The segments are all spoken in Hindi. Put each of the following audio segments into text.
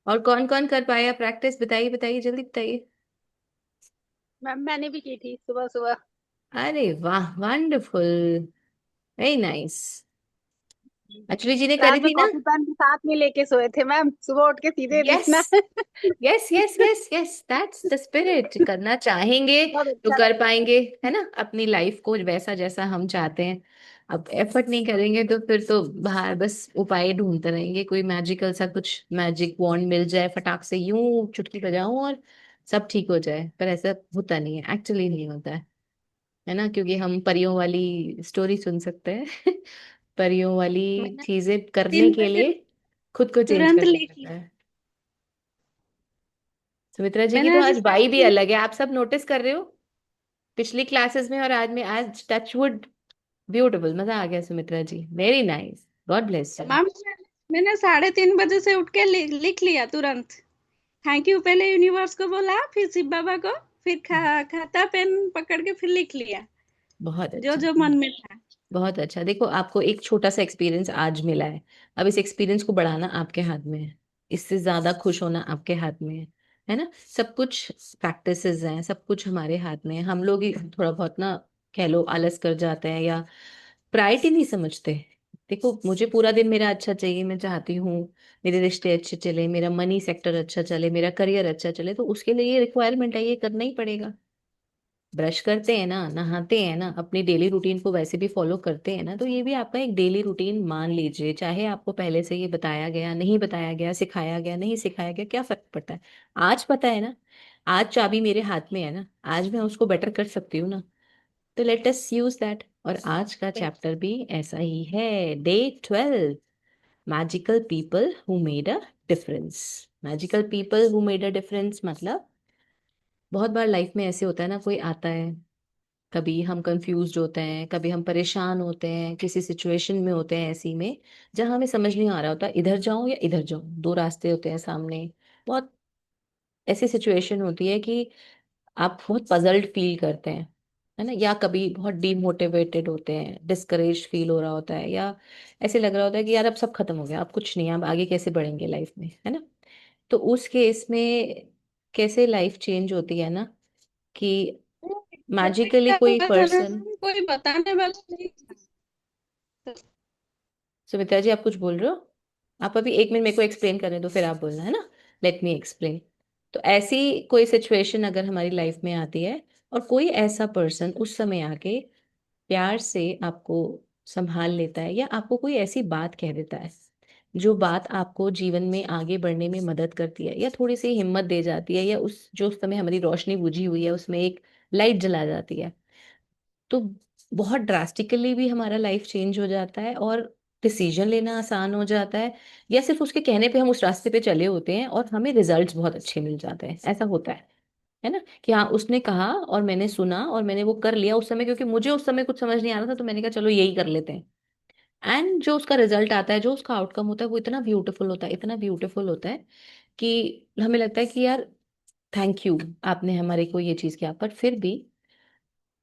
और कौन कौन कर पाया प्रैक्टिस? बताइए बताइए, जल्दी बताइए। मैम मैंने भी की थी सुबह सुबह। अरे वाह, वंडरफुल, वेरी नाइस। एक्चुअली जी ने करी रात में थी ना। कॉपी पेन के साथ में लेके सोए थे मैम, सुबह उठ के सीधे यस लिखना। Yes yes yes yes, that's the spirit. करना चाहेंगे बहुत तो अच्छा कर लगता है। पाएंगे, है ना, अपनी लाइफ को वैसा जैसा हम चाहते हैं। अब एफर्ट नहीं करेंगे तो फिर तो बाहर बस उपाय ढूंढते रहेंगे, कोई मैजिकल सा कुछ मैजिक वॉन्ड मिल जाए, फटाक से यूं चुटकी बजाऊं और सब ठीक हो जाए। पर ऐसा होता नहीं है, एक्चुअली नहीं होता है ना, क्योंकि हम परियों वाली स्टोरी सुन सकते हैं। परियों वाली मैंने चीजें करने 3 के बजे लिए खुद को चेंज तुरंत करना लिख पड़ता लिया। है। सुमित्रा जी की मैंने तो आज आज वाई भी 3:30 अलग है, आप सब नोटिस कर रहे हो? पिछली क्लासेस में और आज में, आज टचवुड, ब्यूटीफुल, मजा आ गया Sumitra ji, very nice, god bless you. Ma'am मैंने 3:30 बजे से उठ के लिख लिया तुरंत। थैंक यू पहले यूनिवर्स को बोला, फिर शिव बाबा को, फिर खाता पेन पकड़ के फिर लिख लिया बहुत जो अच्छा, जो मन में था। बहुत अच्छा। देखो, आपको एक छोटा सा एक्सपीरियंस आज मिला है, अब इस एक्सपीरियंस को बढ़ाना आपके हाथ में है, इससे ज्यादा खुश होना आपके हाथ में है ना। सब कुछ प्रैक्टिसेस हैं, सब कुछ हमारे हाथ में है। हम लोग ही थोड़ा बहुत ना, कह लो, आलस कर जाते हैं या प्रायोरिटी नहीं समझते। देखो, मुझे पूरा दिन मेरा अच्छा चाहिए, मैं चाहती हूँ मेरे रिश्ते अच्छे चले, मेरा मनी सेक्टर अच्छा चले, मेरा करियर अच्छा चले, तो उसके लिए ये रिक्वायरमेंट है, ये करना ही पड़ेगा। ब्रश करते हैं ना, नहाते हैं ना, अपनी डेली रूटीन को वैसे भी फॉलो करते हैं ना, तो ये भी आपका एक डेली रूटीन मान लीजिए। चाहे आपको पहले से ये बताया गया, नहीं बताया गया, सिखाया गया, नहीं सिखाया गया, क्या फर्क पड़ता है? आज पता है ना, आज चाबी मेरे हाथ में है ना, आज मैं उसको बेटर कर सकती हूँ ना, तो लेट अस यूज दैट। और आज का चैप्टर भी ऐसा ही है, day 12, magical people who made a difference. Magical people who made a difference मतलब, बहुत बार लाइफ में ऐसे होता है ना, कोई आता है, कभी हम कंफ्यूज्ड होते हैं, कभी हम परेशान होते हैं, किसी सिचुएशन में होते हैं ऐसी में, जहां हमें समझ नहीं आ रहा होता, इधर जाऊं या इधर जाऊं, दो रास्ते होते हैं सामने। बहुत ऐसी सिचुएशन होती है कि आप बहुत पजल्ड फील करते हैं, है ना, या कभी बहुत डीमोटिवेटेड होते हैं, डिस्करेज फील हो रहा होता है, या ऐसे लग रहा होता है कि यार अब सब खत्म हो गया, अब कुछ नहीं है, अब आगे कैसे बढ़ेंगे लाइफ में, है ना। तो उस केस में कैसे लाइफ चेंज होती है ना, कि मैजिकली कोई लगा था ना, पर्सन। कोई बताने वाला नहीं था। सुमित्रा जी, आप कुछ बोल रहे हो? आप अभी 1 मिनट मेरे को एक्सप्लेन करने दो, फिर आप बोलना, है ना। Let me explain. तो ऐसी कोई सिचुएशन अगर हमारी लाइफ में आती है, और कोई ऐसा पर्सन उस समय आके प्यार से आपको संभाल लेता है, या आपको कोई ऐसी बात कह देता है जो बात आपको जीवन में आगे बढ़ने में मदद करती है, या थोड़ी सी हिम्मत दे जाती है, या उस जो उस समय हमारी रोशनी बुझी हुई है उसमें एक लाइट जला जाती है, तो बहुत ड्रास्टिकली भी हमारा लाइफ चेंज हो जाता है, और डिसीजन लेना आसान हो जाता है, या सिर्फ उसके कहने पे हम उस रास्ते पे चले होते हैं और हमें रिजल्ट्स बहुत अच्छे मिल जाते हैं। ऐसा होता है ना, कि हाँ, उसने कहा और मैंने सुना और मैंने वो कर लिया उस समय, क्योंकि मुझे उस समय कुछ समझ नहीं आ रहा था, तो मैंने कहा चलो यही कर लेते हैं। एंड जो उसका रिजल्ट आता है, जो उसका आउटकम होता है, वो इतना ब्यूटीफुल होता है, इतना ब्यूटीफुल होता है कि हमें लगता है कि यार, थैंक यू, आपने हमारे को ये चीज किया। पर फिर भी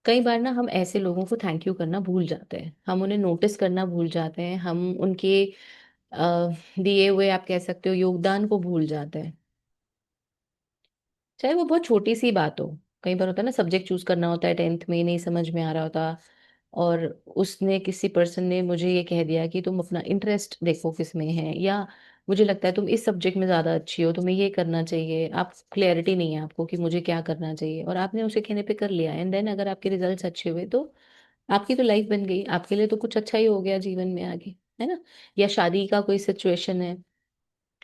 कई बार ना, हम ऐसे लोगों को थैंक यू करना भूल जाते हैं, हम उन्हें नोटिस करना भूल जाते हैं, हम उनके दिए हुए, आप कह सकते हो, योगदान को भूल जाते हैं, चाहे वो बहुत छोटी सी बात हो। कई बार होता है ना, सब्जेक्ट चूज करना होता है, 10th में नहीं समझ में आ रहा होता, और उसने, किसी पर्सन ने मुझे ये कह दिया कि तुम अपना इंटरेस्ट देखो किस में है, या मुझे लगता है तुम इस सब्जेक्ट में ज्यादा अच्छी हो, तुम्हें ये करना चाहिए, आप क्लैरिटी नहीं है आपको कि मुझे क्या करना चाहिए, और आपने उसे कहने पे कर लिया, एंड देन अगर आपके रिजल्ट्स अच्छे हुए, तो आपकी तो लाइफ बन गई, आपके लिए तो कुछ अच्छा ही हो गया जीवन में आगे, है ना। या शादी का कोई सिचुएशन है,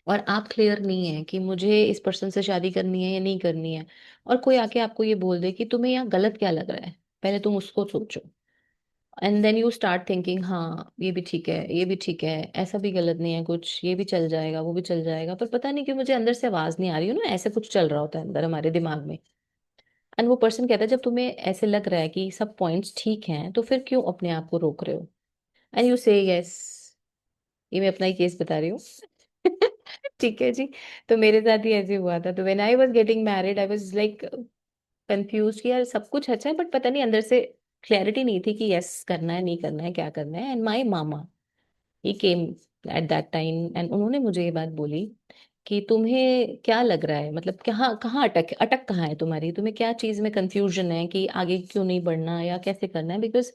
और आप क्लियर नहीं है कि मुझे इस पर्सन से शादी करनी है या नहीं करनी है, और कोई आके आपको ये बोल दे कि तुम्हें यहाँ गलत क्या लग रहा है, पहले तुम उसको सोचो, and then you start thinking, हाँ ये भी ठीक है, ये भी ठीक है, ऐसा भी गलत नहीं है कुछ, ये भी चल जाएगा, वो भी चल जाएगा, पर पता नहीं क्यों मुझे अंदर से आवाज नहीं आ रही हो ना, ऐसे कुछ चल रहा होता है अंदर हमारे दिमाग में। एंड वो पर्सन कहता है, जब तुम्हें ऐसे लग रहा है कि सब पॉइंट्स ठीक हैं, तो फिर क्यों अपने आप को रोक रहे हो? एंड यू से यस, ये मैं अपना ही केस बता रही हूँ। ठीक है जी। तो मेरे साथ ही ऐसे हुआ था, तो when I was getting married, I was like confuse कि यार सब कुछ अच्छा है, बट पता नहीं अंदर से क्लैरिटी नहीं थी कि यस करना है, नहीं करना है, क्या करना है। And my mama, he came at that time, and उन्होंने मुझे ये बात बोली कि तुम्हें क्या लग रहा है, मतलब कहाँ कहाँ अटक अटक कहाँ है तुम्हारी, तुम्हें क्या चीज में कंफ्यूजन है कि आगे क्यों नहीं बढ़ना या कैसे करना है। बिकॉज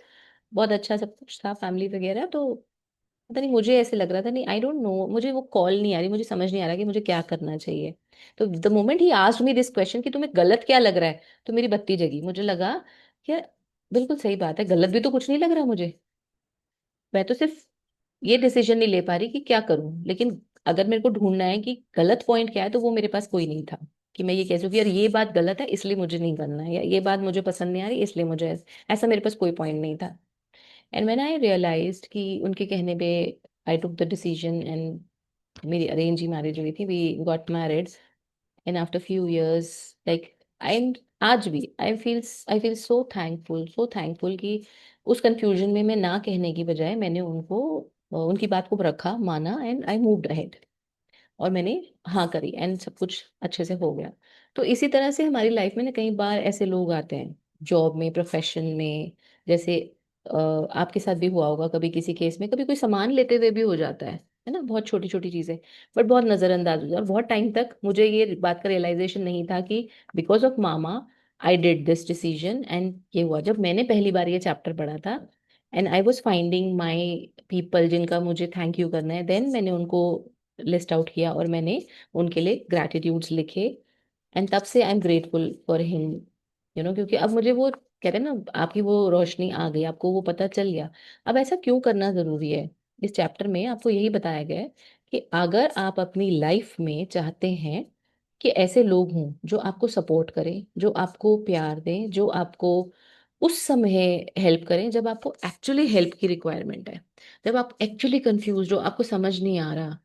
बहुत अच्छा सब कुछ था, फैमिली वगैरह, तो पता नहीं मुझे ऐसे लग रहा था, नहीं आई डोंट नो, मुझे वो कॉल नहीं आ रही, मुझे समझ नहीं आ रहा कि मुझे क्या करना चाहिए। तो the moment he asked me this question कि तुम्हें गलत क्या लग रहा है, तो मेरी बत्ती जगी। मुझे लगा कि यार बिल्कुल सही बात है, गलत भी तो कुछ नहीं लग रहा मुझे। मैं तो सिर्फ ये डिसीजन नहीं ले पा रही कि क्या करूं, लेकिन अगर मेरे को ढूंढना है कि गलत पॉइंट क्या है, तो वो मेरे पास कोई नहीं था कि मैं ये कह सकूं कि यार ये बात गलत है इसलिए मुझे नहीं करना है, या ये बात मुझे पसंद नहीं आ रही इसलिए मुझे ऐसा मेरे पास कोई पॉइंट नहीं था। एंड व्हेन आई रियलाइज्ड कि उनके कहने पे I took the decision, and मेरी अरेंज ही मैरिज हुई थी, we got married. And after few years, like I, आज भी आई फील सो थैंकफुल कि उस कंफ्यूजन में मैं ना कहने की बजाय मैंने उनको उनकी बात को रखा, माना, एंड आई मूव्ड अहेड, और मैंने हाँ करी, एंड सब कुछ अच्छे से हो गया। तो इसी तरह से हमारी लाइफ में ना कई बार ऐसे लोग आते हैं, जॉब में, प्रोफेशन में, जैसे आपके साथ भी हुआ होगा कभी किसी केस में, कभी कोई सामान लेते हुए भी हो जाता है ना, बहुत छोटी छोटी चीजें, बट बहुत नजरअंदाज हो जाए। और बहुत टाइम तक मुझे ये बात का रियलाइजेशन नहीं था कि because of mama I did this decision, and ये हुआ जब मैंने पहली बार ये चैप्टर पढ़ा था, and I was finding my people जिनका मुझे थैंक यू करना है, देन मैंने उनको लिस्ट आउट किया और मैंने उनके लिए ग्रैटिट्यूड्स लिखे। एंड तब से आई एम ग्रेटफुल फॉर हिम, क्योंकि अब मुझे वो कहते हैं ना, आपकी वो रोशनी आ गई, आपको वो पता चल गया। अब ऐसा क्यों करना जरूरी है, इस चैप्टर में आपको यही बताया गया है कि अगर आप अपनी लाइफ में चाहते हैं कि ऐसे लोग हों जो आपको सपोर्ट करें, जो आपको प्यार दें, जो आपको उस समय हेल्प करें जब आपको एक्चुअली हेल्प की रिक्वायरमेंट है, जब आप एक्चुअली कंफ्यूज हो, आपको समझ नहीं आ रहा।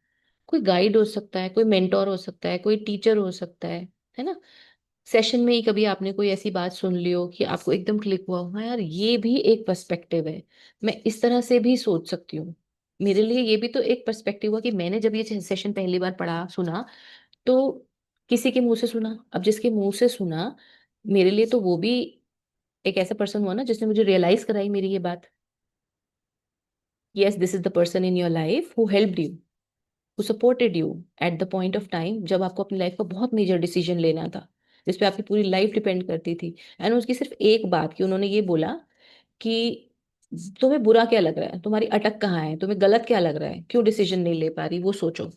कोई गाइड हो सकता है, कोई मेंटोर हो सकता है, कोई टीचर हो सकता है ना। सेशन में ही कभी आपने कोई ऐसी बात सुन ली हो कि आपको एकदम क्लिक हुआ हो, हाँ यार ये भी एक पर्सपेक्टिव है, मैं इस तरह से भी सोच सकती हूँ। मेरे लिए ये भी तो एक पर्सपेक्टिव हुआ कि मैंने जब ये सेशन पहली बार पढ़ा सुना, तो किसी के मुंह से सुना, अब जिसके मुंह से सुना, मेरे लिए तो वो भी एक ऐसा पर्सन हुआ ना जिसने मुझे रियलाइज कराई मेरी ये बात। Yes, this is the person in your life who helped you, who supported you at the point of time जब आपको अपनी लाइफ का बहुत मेजर डिसीजन लेना था, जिस पे आपकी पूरी लाइफ डिपेंड करती थी। एंड उसकी सिर्फ एक बात कि उन्होंने ये बोला कि तुम्हें बुरा क्या लग रहा है, तुम्हारी अटक कहाँ है, तुम्हें गलत क्या लग रहा है, क्यों डिसीजन नहीं ले पा रही, वो सोचो।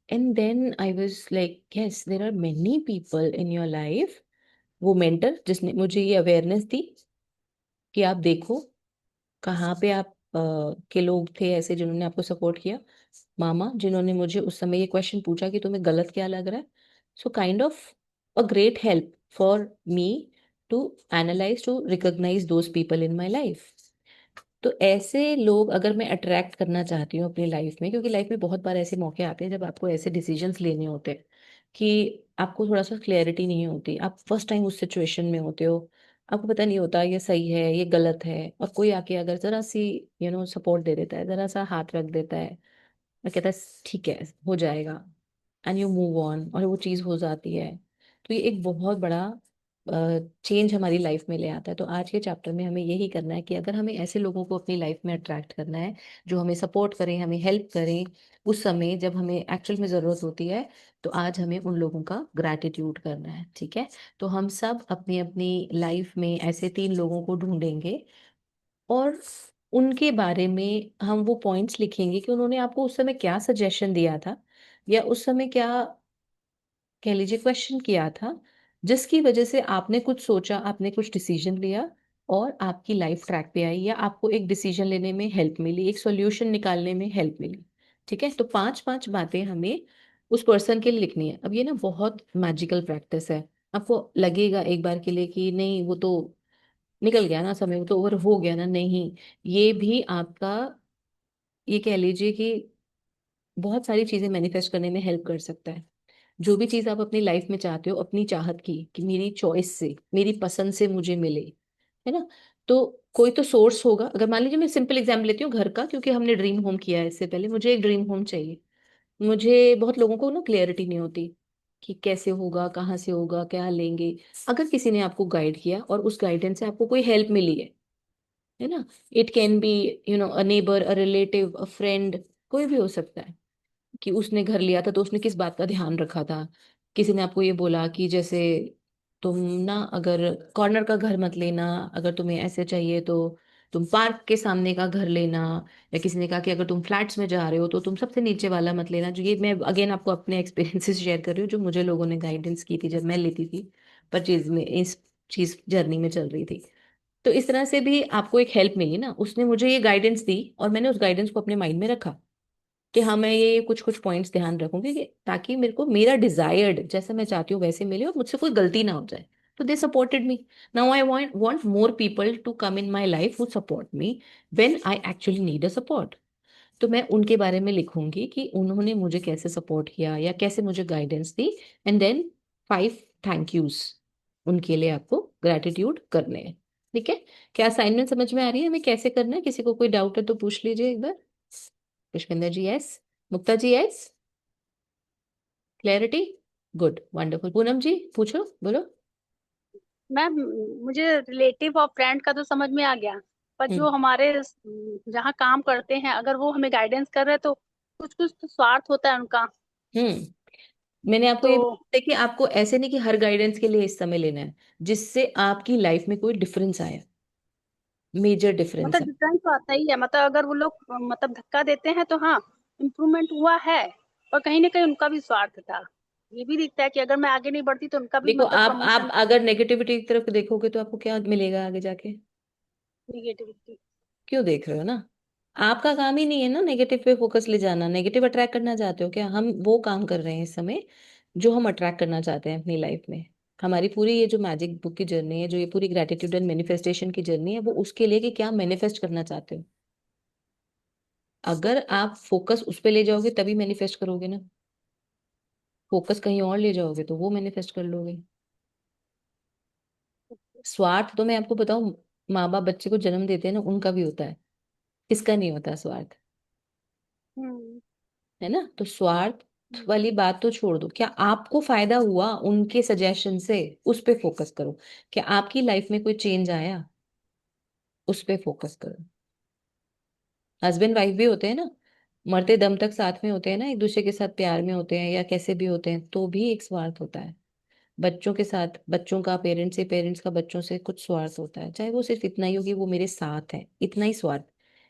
And then I was like yes, there are many people in your life. वो मेंटर जिसने मुझे ये अवेयरनेस दी कि आप देखो कहाँ पे आप के लोग थे ऐसे जिन्होंने आपको सपोर्ट किया। मामा जिन्होंने मुझे उस समय ये क्वेश्चन पूछा कि तुम्हें गलत क्या लग रहा है। So kind of a great help for me to analyse, to recognise those people in my life. तो ऐसे लोग अगर मैं अट्रैक्ट करना चाहती हूँ अपनी लाइफ में, क्योंकि लाइफ में बहुत बार ऐसे मौके आते हैं जब आपको ऐसे डिसीजंस लेने होते हैं कि आपको थोड़ा सा क्लैरिटी नहीं होती, आप फर्स्ट टाइम उस सिचुएशन में होते हो, आपको पता नहीं होता ये सही है ये गलत है, और कोई आके अगर जरा सी सपोर्ट दे देता है, जरा सा हाथ रख देता है और कहता है ठीक है हो जाएगा, एंड यू मूव ऑन, और वो चीज़ हो जाती है। तो ये एक बहुत बड़ा चेंज हमारी लाइफ में ले आता है। तो आज के चैप्टर में हमें यही करना है कि अगर हमें ऐसे लोगों को अपनी लाइफ में अट्रैक्ट करना है जो हमें सपोर्ट करें, हमें हेल्प करें उस समय जब हमें एक्चुअल में ज़रूरत होती है, तो आज हमें उन लोगों का ग्रैटिट्यूड करना है, ठीक है। तो हम सब अपनी अपनी लाइफ में ऐसे 3 लोगों को ढूंढेंगे, और उनके बारे में हम वो पॉइंट्स लिखेंगे कि उन्होंने आपको उस समय क्या सजेशन दिया था, या उस समय क्या कह लीजिए क्वेश्चन किया था, जिसकी वजह से आपने कुछ सोचा, आपने कुछ डिसीजन लिया, और आपकी लाइफ ट्रैक पे आई, या आपको एक डिसीजन लेने में हेल्प मिली, एक सॉल्यूशन निकालने में हेल्प मिली। ठीक है, तो 5-5 बातें हमें उस पर्सन के लिए लिखनी है। अब ये ना बहुत मैजिकल प्रैक्टिस है। आपको लगेगा एक बार के लिए कि नहीं वो तो निकल गया ना समय, वो तो ओवर हो गया ना, नहीं, ये भी आपका, ये कह लीजिए कि बहुत सारी चीजें मैनिफेस्ट करने में हेल्प कर सकता है। जो भी चीज आप अपनी लाइफ में चाहते हो, अपनी चाहत की कि मेरी चॉइस से, मेरी पसंद से मुझे मिले, है ना, तो कोई तो सोर्स होगा। अगर मान लीजिए मैं सिंपल एग्जाम्पल लेती हूँ घर का, क्योंकि हमने ड्रीम होम किया है इससे पहले, मुझे एक ड्रीम होम चाहिए। मुझे बहुत लोगों को ना क्लियरिटी नहीं होती कि कैसे होगा, कहाँ से होगा, क्या लेंगे। अगर किसी ने आपको गाइड किया और उस गाइडेंस से आपको कोई हेल्प मिली है ना, it can be a neighbour, a relative, a friend, कोई भी हो सकता है। कि उसने घर लिया था तो उसने किस बात का ध्यान रखा था। किसी ने आपको ये बोला कि जैसे तुम ना अगर कॉर्नर का घर मत लेना, अगर तुम्हें ऐसे चाहिए तो तुम पार्क के सामने का घर लेना। या किसी ने कहा कि अगर तुम फ्लैट्स में जा रहे हो तो तुम सबसे नीचे वाला मत लेना। जो ये मैं अगेन आपको अपने एक्सपीरियंसेस शेयर कर रही हूँ, जो मुझे लोगों ने गाइडेंस की थी जब मैं लेती थी परचेज में, इस चीज जर्नी में चल रही थी। तो इस तरह से भी आपको एक हेल्प मिली ना, उसने मुझे ये गाइडेंस दी और मैंने उस गाइडेंस को अपने माइंड में रखा कि हाँ मैं ये कुछ कुछ पॉइंट्स ध्यान रखूंगी ताकि मेरे को मेरा डिजायर्ड जैसा मैं चाहती हूँ वैसे मिले और मुझसे कोई गलती ना हो जाए। तो they supported me. Now I want more people to come in my life who support me when I actually need a support. तो मैं उनके बारे में लिखूंगी कि उन्होंने मुझे कैसे सपोर्ट किया या कैसे मुझे गाइडेंस दी। एंड देन 5 थैंक यूज उनके लिए आपको ग्रेटिट्यूड करने हैं। ठीक है? क्या असाइनमेंट समझ में आ रही है हमें कैसे करना है? किसी को कोई डाउट है तो पूछ लीजिए एक बार। Pushpinder ji yes. Mukta ji yes. Clarity. Good wonderful. Poonam ji पूछो बोलो। मैम, मुझे रिलेटिव और फ्रेंड का तो समझ में आ गया, पर हम्म। जो हमारे जहाँ काम करते हैं, अगर वो हमें गाइडेंस कर रहे हैं तो कुछ कुछ तो स्वार्थ होता है उनका। मैंने आपको तो ये देखिए, आपको ऐसे नहीं कि हर गाइडेंस के लिए इस समय लेना है जिससे आपकी लाइफ में कोई डिफरेंस आया, मेजर डिफरेंस मतलब आया। डिफरेंस तो आता ही है, मतलब अगर वो लोग मतलब धक्का देते हैं तो हाँ, इम्प्रूवमेंट हुआ है। पर कहीं ना कहीं उनका भी स्वार्थ था। ये भी दिखता है कि अगर मैं आगे नहीं बढ़ती तो उनका भी देखो, मतलब आप प्रमोशन। अगर नेगेटिविटी की तरफ देखोगे तो आपको क्या मिलेगा आगे जाके? निगेटिविटी। क्यों देख रहे हो ना? आपका काम ही नहीं है ना नेगेटिव पे फोकस ले जाना। नेगेटिव अट्रैक्ट करना चाहते हो क्या? हम वो काम कर रहे हैं इस समय जो हम अट्रैक्ट करना चाहते हैं अपनी लाइफ में। हमारी पूरी ये जो मैजिक बुक की जर्नी है, जो ये पूरी ग्रेटिट्यूड एंड मैनिफेस्टेशन की जर्नी है, वो उसके लिए कि क्या मैनिफेस्ट करना चाहते हो। अगर आप फोकस उस पे ले जाओगे तभी मैनिफेस्ट करोगे ना। फोकस कहीं और ले जाओगे तो वो मैनिफेस्ट कर लोगे। स्वार्थ तो मैं आपको बताऊं, माँ बाप बच्चे को जन्म देते हैं ना, उनका भी होता है। किसका नहीं होता स्वार्थ? हम्म। है ना? तो स्वार्थ वाली बात तो छोड़ दो। क्या आपको फायदा हुआ उनके सजेशन से? उस पे फोकस करो। क्या आपकी लाइफ में कोई चेंज आया? उस पे फोकस करो। हस्बैंड वाइफ भी होते हैं ना, मरते दम तक साथ में होते हैं ना, एक दूसरे के साथ प्यार में होते हैं या कैसे भी होते हैं, तो भी एक स्वार्थ होता है। बच्चों के साथ बच्चों का पेरेंट्स से, पेरेंट्स का बच्चों से कुछ स्वार्थ होता है, चाहे वो सिर्फ इतना ही हो कि वो मेरे साथ है, इतना ही स्वार्थ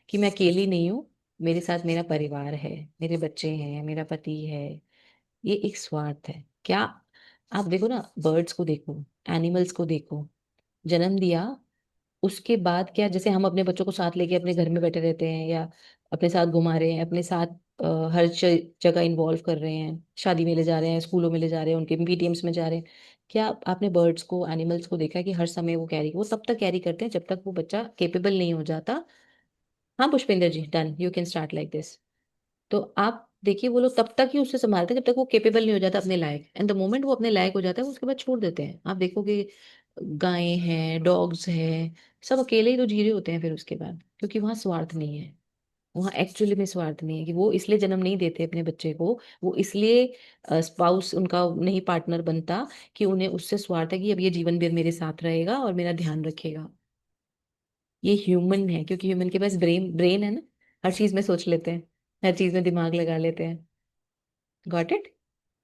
कि मैं अकेली नहीं हूँ, मेरे साथ मेरा परिवार है, मेरे बच्चे हैं, मेरा पति है। ये एक स्वार्थ है क्या? आप देखो ना, बर्ड्स को देखो, एनिमल्स को देखो। जन्म दिया, उसके बाद क्या, जैसे हम अपने बच्चों को साथ लेके अपने घर में बैठे रहते हैं या अपने साथ घुमा रहे हैं, अपने साथ हर जगह इन्वॉल्व कर रहे हैं, शादी में ले जा रहे हैं, स्कूलों में ले जा रहे हैं, उनके पीटीएम्स में जा रहे हैं। क्या आपने बर्ड्स को, एनिमल्स को देखा है कि हर समय वो तब तक कैरी करते हैं जब तक वो बच्चा केपेबल नहीं हो जाता? हाँ Pushpendra ji, done, you can start like this. तो आप देखिए, वो लोग तब तक ही उससे संभालते हैं जब तक वो केपेबल नहीं हो जाता अपने लायक। एंड द मोमेंट वो अपने लायक हो जाता है, उसके बाद छोड़ देते हैं। आप देखोगे गायें हैं, डॉग्स हैं, सब अकेले ही तो जी रहे होते हैं फिर उसके बाद, क्योंकि वहां स्वार्थ नहीं है। वहां एक्चुअली में स्वार्थ नहीं है कि वो इसलिए जन्म नहीं देते अपने बच्चे को, वो इसलिए स्पाउस उनका नहीं पार्टनर बनता कि उन्हें उससे स्वार्थ है कि अब ये जीवन भर मेरे साथ रहेगा और मेरा ध्यान रखेगा। ये ह्यूमन है, क्योंकि ह्यूमन के पास ब्रेन ब्रेन है ना, हर चीज में सोच लेते हैं, हर चीज में दिमाग लगा लेते हैं। Got it?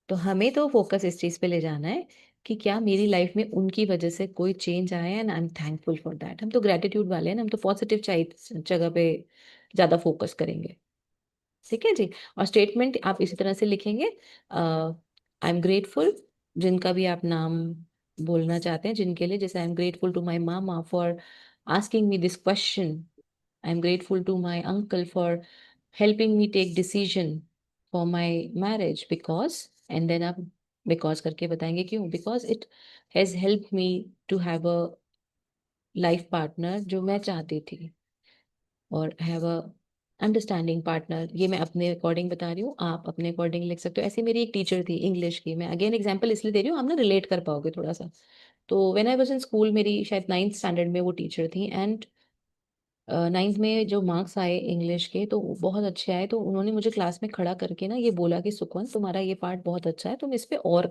तो हमें तो फोकस इस चीज पे ले जाना है कि क्या मेरी लाइफ में उनकी वजह से कोई चेंज आया है, and I am thankful for that. हम तो ग्रेटिट्यूड वाले हैं ना, हम तो पॉजिटिव चाहिए जगह पे ज्यादा फोकस करेंगे। ठीक है जी? और स्टेटमेंट आप इसी तरह से लिखेंगे, आई एम ग्रेटफुल, जिनका भी आप नाम बोलना चाहते हैं जिनके लिए, जैसे I am grateful to my मामा for asking me this question, I am grateful to my uncle for helping me take decision for my marriage because, and then आप because करके बताएंगे क्यों, because it has helped me to have a life partner जो मैं चाहती थी, और have a अंडरस्टैंडिंग पार्टनर। ये मैं अपने अकॉर्डिंग बता रही हूँ, आप अपने अकॉर्डिंग लिख सकते हो। ऐसे मेरी एक टीचर थी इंग्लिश की, मैं अगेन एग्जांपल इसलिए दे रही हूँ, आप ना रिलेट कर पाओगे थोड़ा सा। तो when I was in school, मेरी शायद 9th स्टैंडर्ड में वो टीचर थी, एंड 9th में जो मार्क्स आए इंग्लिश के तो वो बहुत अच्छे आए, तो उन्होंने मुझे क्लास में खड़ा करके ना ये बोला कि सुखवंत, तुम्हारा ये पार्ट बहुत अच्छा है, तुम इस पे और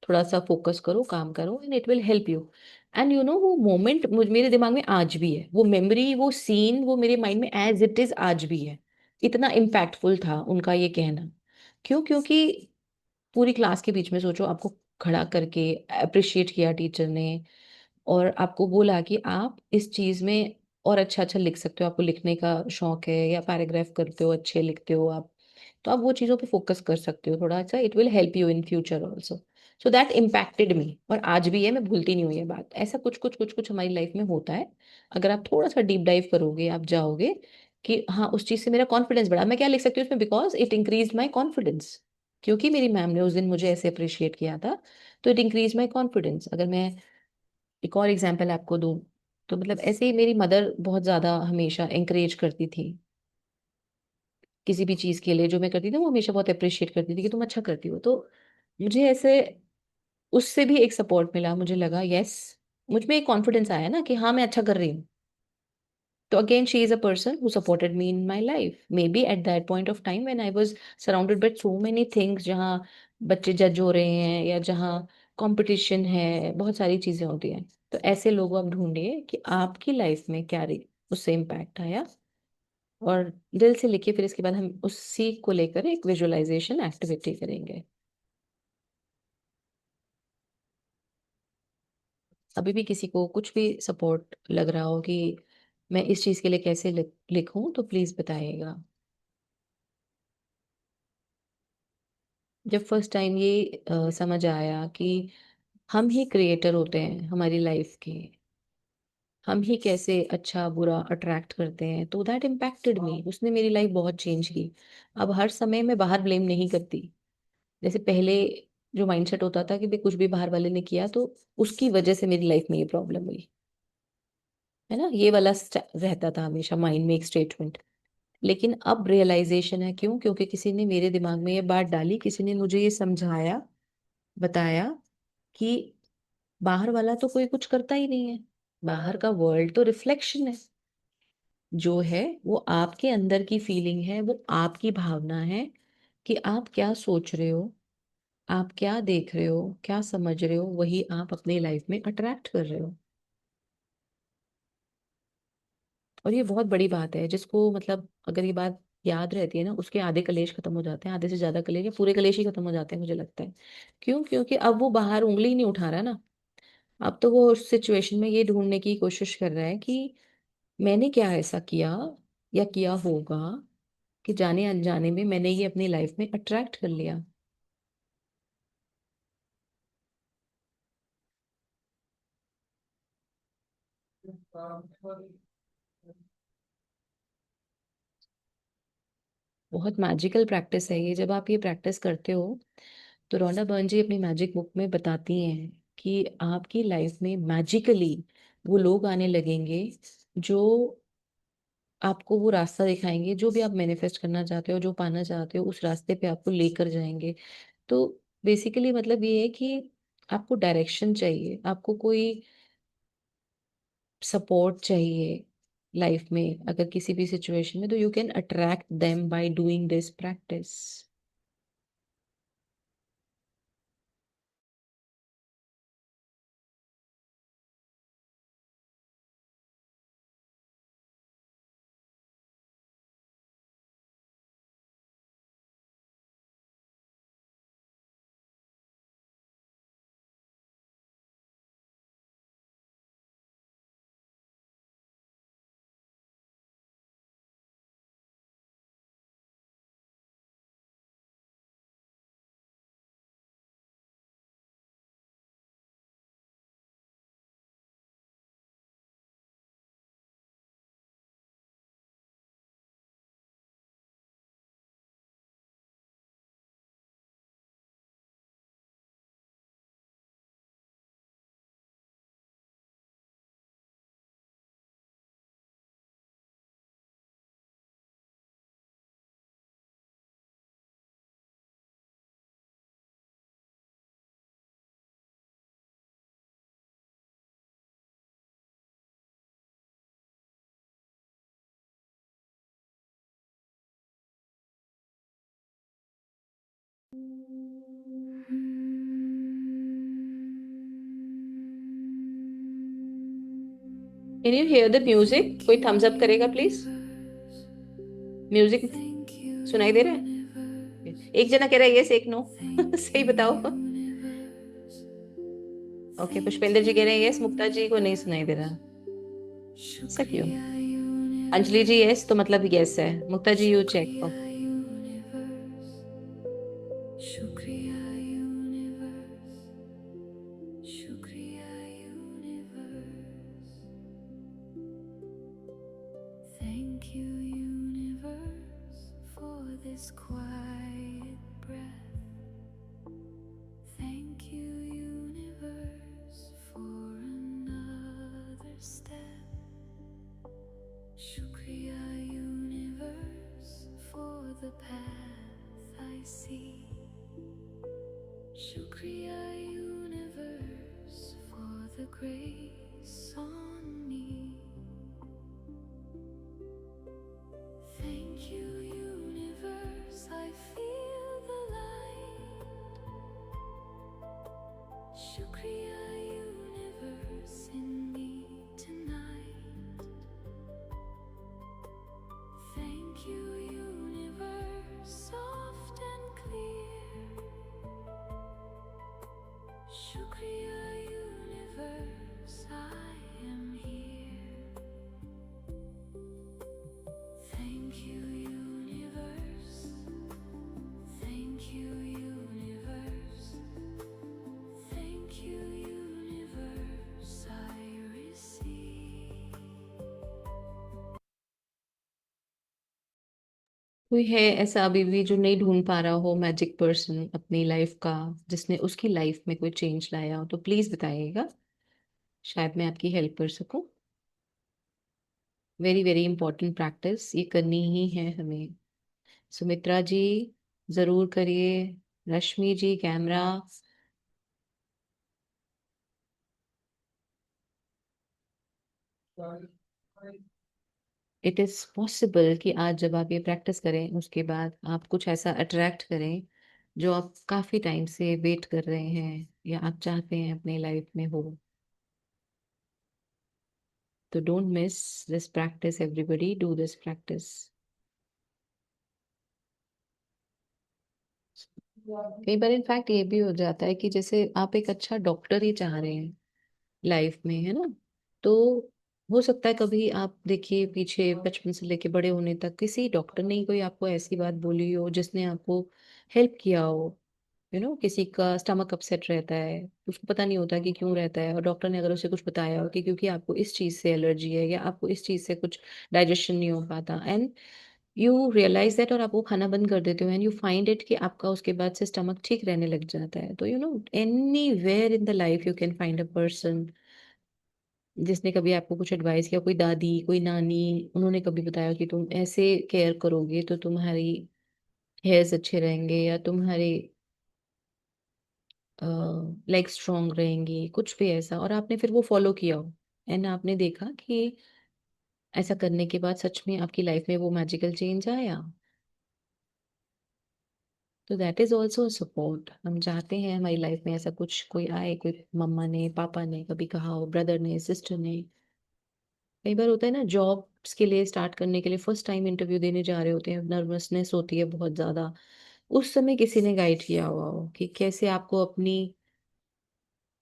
थोड़ा सा फोकस करो, काम करो, and it will help you. And you know, वो मोमेंट मुझ मेरे दिमाग में आज भी है, वो मेमोरी, वो सीन, वो मेरे माइंड में एज इट इज आज भी है। इतना इम्पैक्टफुल था उनका ये कहना। क्यों? क्योंकि पूरी क्लास के बीच में सोचो, आपको खड़ा करके अप्रिशिएट किया टीचर ने, और आपको बोला कि आप इस चीज में और अच्छा अच्छा लिख सकते हो, आपको लिखने का शौक है, या पैराग्राफ करते हो, अच्छे लिखते हो आप, तो आप वो चीजों पे फोकस कर सकते हो थोड़ा सा। It will help you in future also. So that impacted me, और आज भी है, मैं भूलती नहीं हूँ ये बात। ऐसा कुछ कुछ कुछ कुछ हमारी लाइफ में होता है, अगर आप थोड़ा सा डीप डाइव करोगे, आप जाओगे कि हाँ, उस चीज से मेरा कॉन्फिडेंस बढ़ा। मैं क्या लिख सकती हूँ उसमें? Because it increase my confidence, क्योंकि मेरी मैम ने उस दिन मुझे ऐसे अप्रिशिएट किया था, तो इट इंक्रीज माई कॉन्फिडेंस। अगर मैं एक और एग्जांपल आपको दूं, तो मतलब ऐसे ही मेरी मदर बहुत ज्यादा हमेशा encourage करती थी, किसी भी चीज के लिए जो मैं करती थी वो हमेशा बहुत अप्रिशिएट करती थी कि तुम अच्छा करती हो। तो मुझे ऐसे उससे भी एक सपोर्ट मिला, मुझे लगा यस, मुझ में एक कॉन्फिडेंस आया ना कि हाँ, मैं अच्छा कर रही हूँ। तो again she is a person who supported me in my life, may be at that point of time when I was surrounded by so many things, जहाँ बच्चे जज हो रहे हैं या जहाँ कंपटीशन है, बहुत सारी चीजें होती हैं। तो ऐसे लोगों आप ढूंढिए कि आपकी लाइफ में क्या उससे इम्पैक्ट आया, और दिल से लिखिए। फिर इसके बाद हम उसी को लेकर एक विजुअलाइजेशन एक्टिविटी करेंगे। अभी भी किसी को कुछ भी सपोर्ट लग रहा हो कि मैं इस चीज के लिए कैसे लिखूं, तो प्लीज बताइएगा। जब फर्स्ट टाइम ये समझ आया कि हम ही क्रिएटर होते हैं हमारी लाइफ के, हम ही कैसे अच्छा बुरा अट्रैक्ट करते हैं, तो दैट इम्पैक्टेड मी, उसने मेरी लाइफ बहुत चेंज की। अब हर समय मैं बाहर ब्लेम नहीं करती। जैसे पहले जो माइंडसेट होता था कि भाई कुछ भी बाहर वाले ने किया तो उसकी वजह से मेरी लाइफ में ये प्रॉब्लम हुई, है ना, ये वाला रहता था हमेशा माइंड में एक स्टेटमेंट। लेकिन अब रियलाइजेशन है, क्यों? क्योंकि किसी ने मेरे दिमाग में ये बात डाली, किसी ने मुझे ये समझाया, बताया कि बाहर वाला तो कोई कुछ करता ही नहीं है, बाहर का वर्ल्ड तो रिफ्लेक्शन है। जो है वो आपके अंदर की फीलिंग है, वो आपकी भावना है कि आप क्या सोच रहे हो, आप क्या देख रहे हो, क्या समझ रहे हो, वही आप अपनी लाइफ में अट्रैक्ट कर रहे हो। और ये बहुत बड़ी बात है, जिसको मतलब अगर ये बात याद रहती है ना, उसके आधे कलेश खत्म हो जाते हैं, आधे से ज्यादा कलेश या पूरे कलेश ही खत्म हो जाते हैं, मुझे लगता है। क्यों? क्योंकि अब वो बाहर उंगली ही नहीं उठा रहा ना। अब तो वो उस सिचुएशन में ये ढूंढने की कोशिश कर रहा है कि मैंने क्या ऐसा किया या किया होगा कि जाने अनजाने में मैंने ये अपनी लाइफ में अट्रैक्ट कर लिया। बहुत मैजिकल प्रैक्टिस है ये। जब आप ये प्रैक्टिस करते हो, तो रोना बर्न जी अपनी मैजिक बुक में बताती हैं कि आपकी लाइफ में मैजिकली वो लोग आने लगेंगे जो आपको वो रास्ता दिखाएंगे, जो भी आप मैनिफेस्ट करना चाहते हो, जो पाना चाहते हो, उस रास्ते पे आपको लेकर जाएंगे। तो बेसिकली मतलब ये है कि आपको डायरेक्शन चाहिए, आपको कोई सपोर्ट चाहिए लाइफ में, अगर किसी भी सिचुएशन में, तो you can attract them by doing this practice. Can you here the music? कोई थम्स अप करेगा प्लीज? म्यूजिक सुनाई दे रहा है? एक जना कह रहा है यस, एक नो। Thank सही you, बताओ। universe. Okay, Thank Pushpendra you, जी कह रहे हैं यस, मुक्ता जी को नहीं universe. सुनाई दे रहा। ऐसा क्यों? Shukriya, अंजलि जी यस, तो universe. मतलब यस है। Mukta ji you check. Shukriya, universe. Shukriya, universe. Shukriya, universe. Thank you, universe, for this quiet breath. Thank you, universe, for another step. Shukriya, universe, for the path I see. Shukriya, universe, for the grace on me. Thank you, universe, I feel the light. Shukriya, universe, in me tonight. Thank you, universe, soft and clear. Shukriya, universe, I am here. Thank you, universe. Thank you, universe. Thank you, universe, I receive. कोई है ऐसा अभी भी जो नहीं ढूंढ पा रहा हो मैजिक पर्सन अपनी लाइफ का, जिसने उसकी लाइफ में कोई चेंज लाया हो, तो प्लीज बताइएगा, शायद मैं आपकी हेल्प कर सकूं। वेरी वेरी इंपॉर्टेंट प्रैक्टिस, ये करनी ही है हमें। सुमित्रा जी जरूर करिए। रश्मि जी कैमरा। इट इज पॉसिबल कि आज जब आप ये प्रैक्टिस करें उसके बाद आप कुछ ऐसा अट्रैक्ट करें जो आप काफी टाइम से वेट कर रहे हैं या आप चाहते हैं अपनी लाइफ में हो। तो don't miss this practice, everybody do this practice. कई बार इनफैक्ट ये भी हो जाता है कि जैसे आप एक अच्छा डॉक्टर ही चाह रहे हैं लाइफ में, है ना? तो हो सकता है कभी आप देखिए पीछे बचपन से लेके बड़े होने तक किसी डॉक्टर ने ही कोई आपको ऐसी बात बोली हो जिसने आपको हेल्प किया हो। किसी का स्टमक अपसेट रहता है, उसको पता नहीं होता कि क्यों रहता है, और डॉक्टर ने अगर उसे कुछ बताया हो कि क्योंकि आपको इस चीज से एलर्जी है या आपको इस चीज से कुछ डाइजेशन नहीं हो पाता, एंड यू रियलाइज दैट, और आप वो खाना बंद कर देते हो एंड यू फाइंड इट कि आपका उसके बाद से स्टमक ठीक रहने लग जाता है। तो anywhere in the life you can find a person जिसने कभी आपको कुछ एडवाइस किया, कोई दादी, कोई नानी, उन्होंने कभी बताया कि तुम ऐसे केयर करोगे तो तुम्हारी हेयर्स अच्छे रहेंगे या तुम्हारे लेग स्ट्रांग रहेंगी, कुछ भी ऐसा, और आपने फिर वो फॉलो किया हो एंड आपने देखा कि ऐसा करने के बाद सच में आपकी लाइफ में वो मैजिकल चेंज आया। तो दैट इज ऑल्सो सपोर्ट। हम चाहते हैं हमारी लाइफ में ऐसा कुछ कोई आए, कोई मम्मा ने पापा ने कभी कहा हो, ब्रदर ने सिस्टर ने। कई बार होता है ना, जॉब्स के लिए स्टार्ट करने के लिए फर्स्ट टाइम इंटरव्यू देने जा रहे होते हैं, नर्वसनेस होती है बहुत ज्यादा। उस समय किसी ने गाइड किया हुआ हो कि कैसे आपको अपनी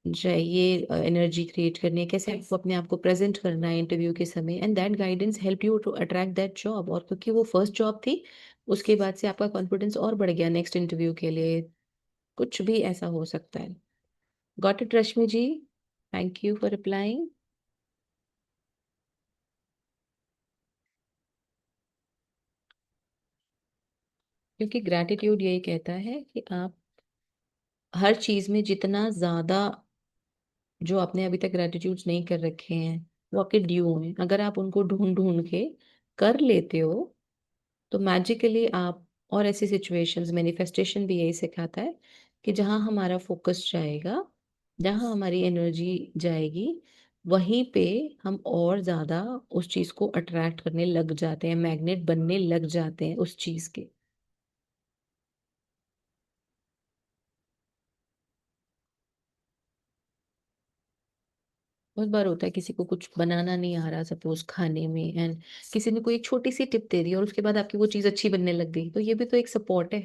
चाहिए एनर्जी क्रिएट करनी है, कैसे आपको अपने आप को प्रेजेंट करना है इंटरव्यू के समय, and that guidance help you to attract that job. और क्योंकि वो फर्स्ट जॉब थी, उसके बाद से आपका कॉन्फिडेंस और बढ़ गया नेक्स्ट इंटरव्यू के लिए। कुछ भी ऐसा हो सकता है। Got it Rashmi ji? Thank you for replying. क्योंकि ग्रैटिट्यूड यही कहता है कि आप हर चीज में जितना ज्यादा, जो आपने अभी तक ग्रेटिट्यूड्स नहीं कर रखे हैं वो आपके ड्यू हैं, अगर आप उनको ढूंढ ढूंढ के कर लेते हो तो मैजिकली आप, और ऐसी सिचुएशंस मैनिफेस्टेशन भी यही सिखाता है कि जहां हमारा फोकस जाएगा, जहां हमारी एनर्जी जाएगी, वहीं पे हम और ज्यादा उस चीज को अट्रैक्ट करने लग जाते हैं, मैग्नेट बनने लग जाते हैं उस चीज के। बहुत बार होता है किसी को कुछ बनाना नहीं आ रहा सपोज खाने में, एंड किसी ने कोई एक छोटी सी टिप दे दी और उसके बाद आपकी वो चीज अच्छी बनने लग गई, तो ये भी तो एक सपोर्ट है।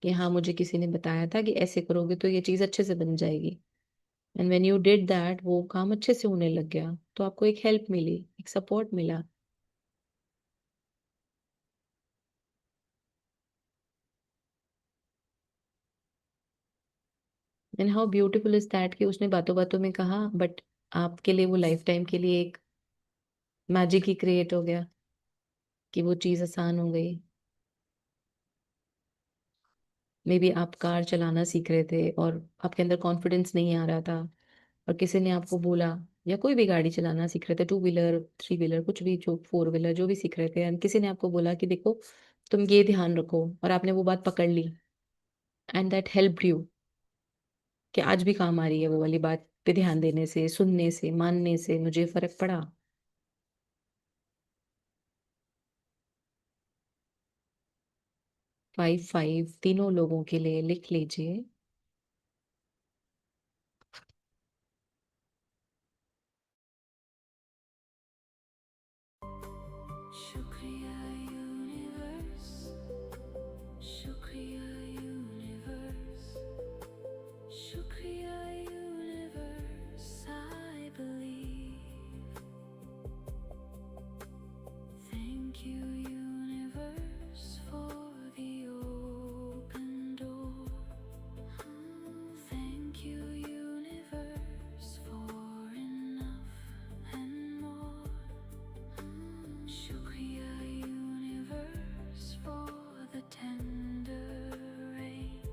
कि हाँ मुझे किसी ने बताया था कि ऐसे करोगे तो ये चीज अच्छे से बन जाएगी, and when you did that वो काम अच्छे से होने लग गया, तो आपको एक हेल्प मिली, एक सपोर्ट मिला। And how beautiful is that कि उसने बातों बातों में कहा, बट आपके लिए वो लाइफ टाइम के लिए एक मैजिक ही क्रिएट हो गया कि वो चीज आसान हो गई। मे बी आप कार चलाना सीख रहे थे और आपके अंदर कॉन्फिडेंस नहीं आ रहा था, और किसी ने आपको बोला, या कोई भी गाड़ी चलाना सीख रहे थे, टू व्हीलर, थ्री व्हीलर, कुछ भी, जो फोर व्हीलर जो भी सीख रहे थे, एंड किसी ने आपको बोला कि देखो तुम ये ध्यान रखो, और आपने वो बात पकड़ ली, एंड दैट हेल्प यू कि आज भी काम आ रही है वो वाली बात पे ध्यान देने से, सुनने से, मानने से मुझे फर्क पड़ा। 5 5 तीनों लोगों के लिए लिख लीजिए। शुक्रिया यूनिवर्स, शुक्रिया यूनिवर्स, शुक्रिया universe, I believe. Thank you universe for the open door. Thank you universe for enough and more. Shukriya universe for the tender rain.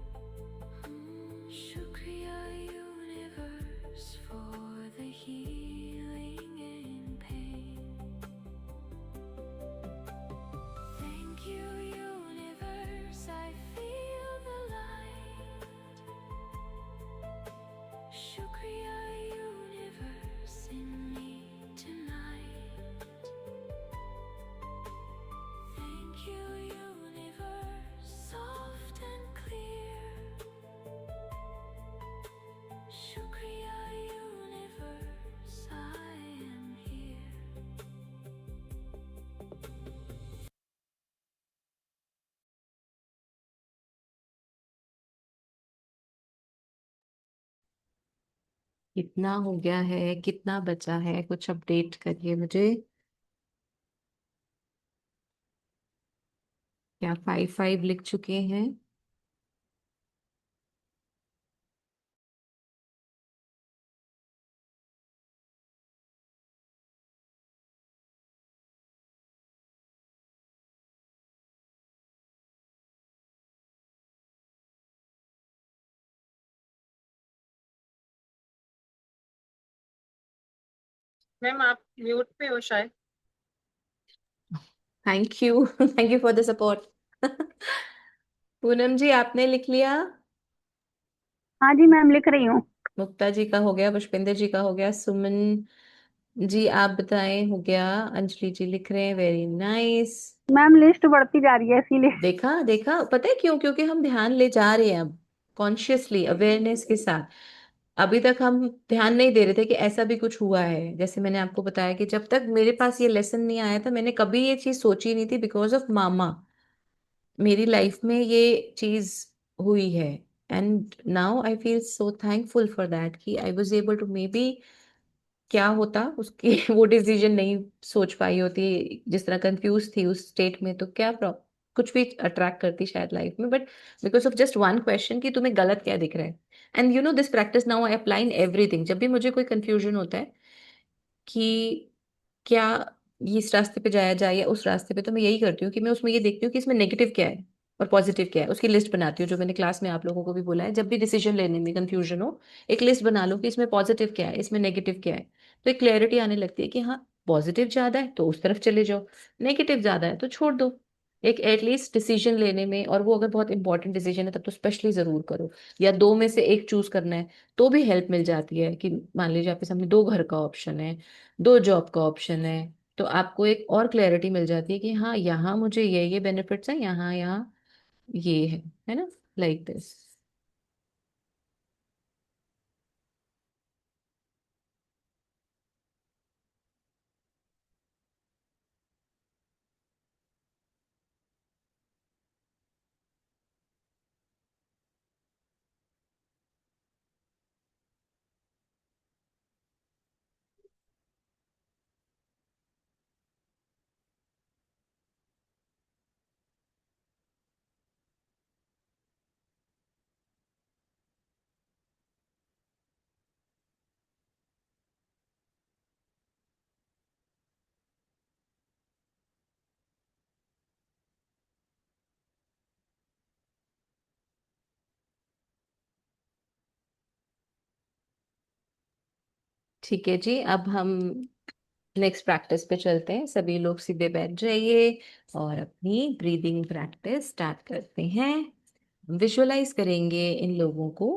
Shukriya universe for the healing in pain. Thank you universe, I feel the light. Shukriya universe in me tonight. Thank you universe, soft and clear. Shukriya universe, I am here. कितना हो गया है, कितना बचा है, कुछ अपडेट करिए मुझे। क्या 5 5 लिख चुके हैं? मैम आप म्यूट पे हो शायद। Thank you thank you for the support. Poonam ji आपने लिख लिया? हाँ जी मैम, लिख रही हूँ। मुक्ता जी का हो गया, पुष्पेंद्र जी का हो गया, सुमन जी आप बताएं हो गया, अंजलि जी लिख रहे हैं, वेरी नाइस। मैम लिस्ट बढ़ती जा रही है इसीलिए। देखा देखा, पता है क्यों? क्योंकि हम ध्यान ले जा रहे हैं अब, कॉन्शियसली, अवेयरनेस के साथ। अभी तक हम ध्यान नहीं दे रहे थे कि ऐसा भी कुछ हुआ है। जैसे मैंने आपको बताया कि जब तक मेरे पास ये लेसन नहीं आया था, मैंने कभी ये चीज सोची नहीं थी, बिकॉज ऑफ मामा मेरी लाइफ में ये चीज हुई है। And now I feel so thankful for that कि I was able to, maybe क्या होता उसकी वो डिसीजन नहीं सोच पाई होती, जिस तरह कंफ्यूज थी उस स्टेट में, तो क्या कुछ भी अट्रैक्ट करती शायद लाइफ में, but because of just one question कि तुम्हें गलत क्या दिख रहा है। And you know this practice now I apply in everything. जब भी मुझे कोई कंफ्यूजन होता है कि क्या ये इस रास्ते पे जाया जाए या उस रास्ते पे, तो मैं यही करती हूँ कि मैं उसमें ये देखती हूँ कि इसमें नेगेटिव क्या है और पॉजिटिव क्या है, उसकी लिस्ट बनाती हूँ, जो मैंने क्लास में आप लोगों को भी बोला है, जब भी डिसीजन लेने में कंफ्यूजन हो एक लिस्ट बना लो कि इसमें पॉजिटिव क्या है, इसमें नेगेटिव क्या है, तो एक क्लैरिटी आने लगती है कि हाँ पॉजिटिव ज्यादा है तो उस तरफ चले जाओ, नेगेटिव ज्यादा है तो छोड़ दो। एक एटलीस्ट डिसीजन लेने में, और वो अगर बहुत इंपॉर्टेंट डिसीजन है तब तो स्पेशली जरूर करो, या दो में से एक चूज करना है तो भी हेल्प मिल जाती है। कि मान लीजिए आपके सामने दो घर का ऑप्शन है, दो जॉब का ऑप्शन है, तो आपको एक और क्लैरिटी मिल जाती है कि हाँ यहाँ मुझे ये बेनिफिट्स हैं, यहाँ यहाँ ये है ना, लाइक दिस। ठीक है जी, अब हम नेक्स्ट प्रैक्टिस पे चलते हैं। सभी लोग सीधे बैठ जाइए और अपनी ब्रीदिंग प्रैक्टिस स्टार्ट करते हैं। विजुअलाइज करेंगे इन लोगों को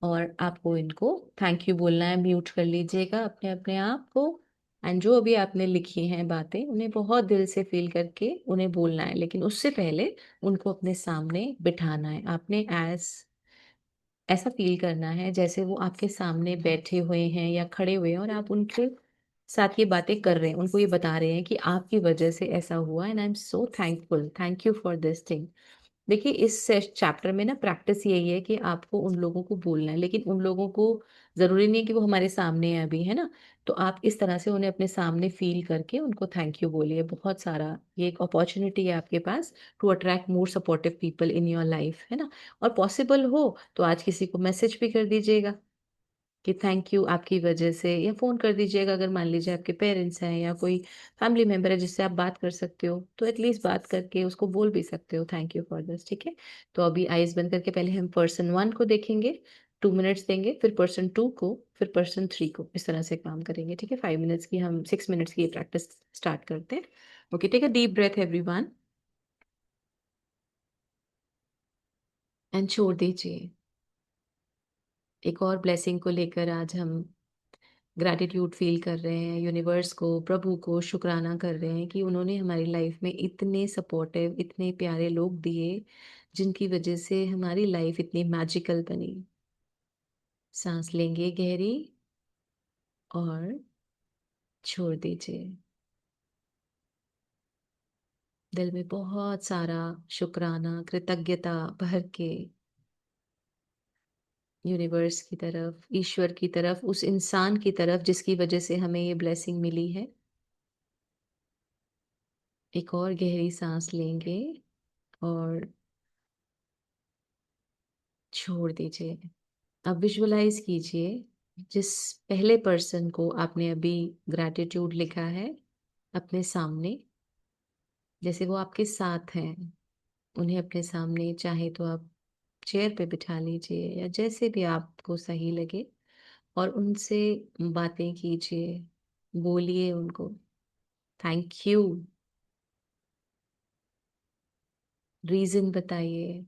और आपको इनको थैंक यू बोलना है। म्यूट कर लीजिएगा अपने अपने आप को। एंड जो अभी आपने लिखी हैं बातें, उन्हें बहुत दिल से फील करके उन्हें बोलना है, लेकिन उससे पहले उनको अपने सामने बिठाना है। आपने ऐसा फील करना है जैसे वो आपके सामने बैठे हुए हैं या खड़े हुए हैं और आप उनके साथ ये बातें कर रहे हैं, उनको ये बता रहे हैं कि आपकी वजह से ऐसा हुआ and I am so thankful, thank you for this thing. देखिए, इस चैप्टर में ना प्रैक्टिस यही है कि आपको उन लोगों को बोलना है, लेकिन उन लोगों को जरूरी नहीं है कि वो हमारे सामने है अभी, है ना। तो आप इस तरह से उन्हें अपने सामने फील करके उनको थैंक यू बोलिए बहुत सारा। ये एक अपॉर्चुनिटी है आपके पास to attract more supportive people in your life, है ना। और पॉसिबल हो तो आज किसी को मैसेज भी कर दीजिएगा कि थैंक यू आपकी वजह से, या फोन कर दीजिएगा अगर मान लीजिए आपके पेरेंट्स हैं या कोई फैमिली मेंबर है जिससे आप बात कर सकते हो, तो एटलीस्ट बात करके उसको बोल भी सकते हो थैंक यू फॉर दिस। ठीक है, तो अभी आइज बंद करके पहले हम पर्सन 1 को देखेंगे, 2 मिनट्स देंगे, फिर पर्सन 2 को, फिर पर्सन 3 को। इस तरह से काम करेंगे। ठीक है, 5 मिनट्स की, हम 6 मिनट्स की प्रैक्टिस स्टार्ट करते हैं। Okay, take a deep breath everyone and छोड़ दीजिए। एक और ब्लेसिंग को लेकर आज हम ग्रैटिट्यूड फील कर रहे हैं, यूनिवर्स को, प्रभु को शुक्राना कर रहे हैं कि उन्होंने हमारी लाइफ में इतने सपोर्टिव, इतने प्यारे लोग दिए जिनकी वजह से हमारी लाइफ इतनी मैजिकल बनी। सांस लेंगे गहरी और छोड़ दीजिए। दिल में बहुत सारा शुक्राना, कृतज्ञता भर के यूनिवर्स की तरफ, ईश्वर की तरफ, उस इंसान की तरफ जिसकी वजह से हमें ये ब्लेसिंग मिली है। एक और गहरी सांस लेंगे और छोड़ दीजिए। अब विजुअलाइज कीजिए जिस पहले पर्सन को आपने अभी ग्रैटिट्यूड लिखा है अपने सामने, जैसे वो आपके साथ हैं। उन्हें अपने सामने चाहे तो आप चेयर पे बिठा लीजिए या जैसे भी आपको सही लगे, और उनसे बातें कीजिए, बोलिए उनको थैंक यू, रीजन बताइए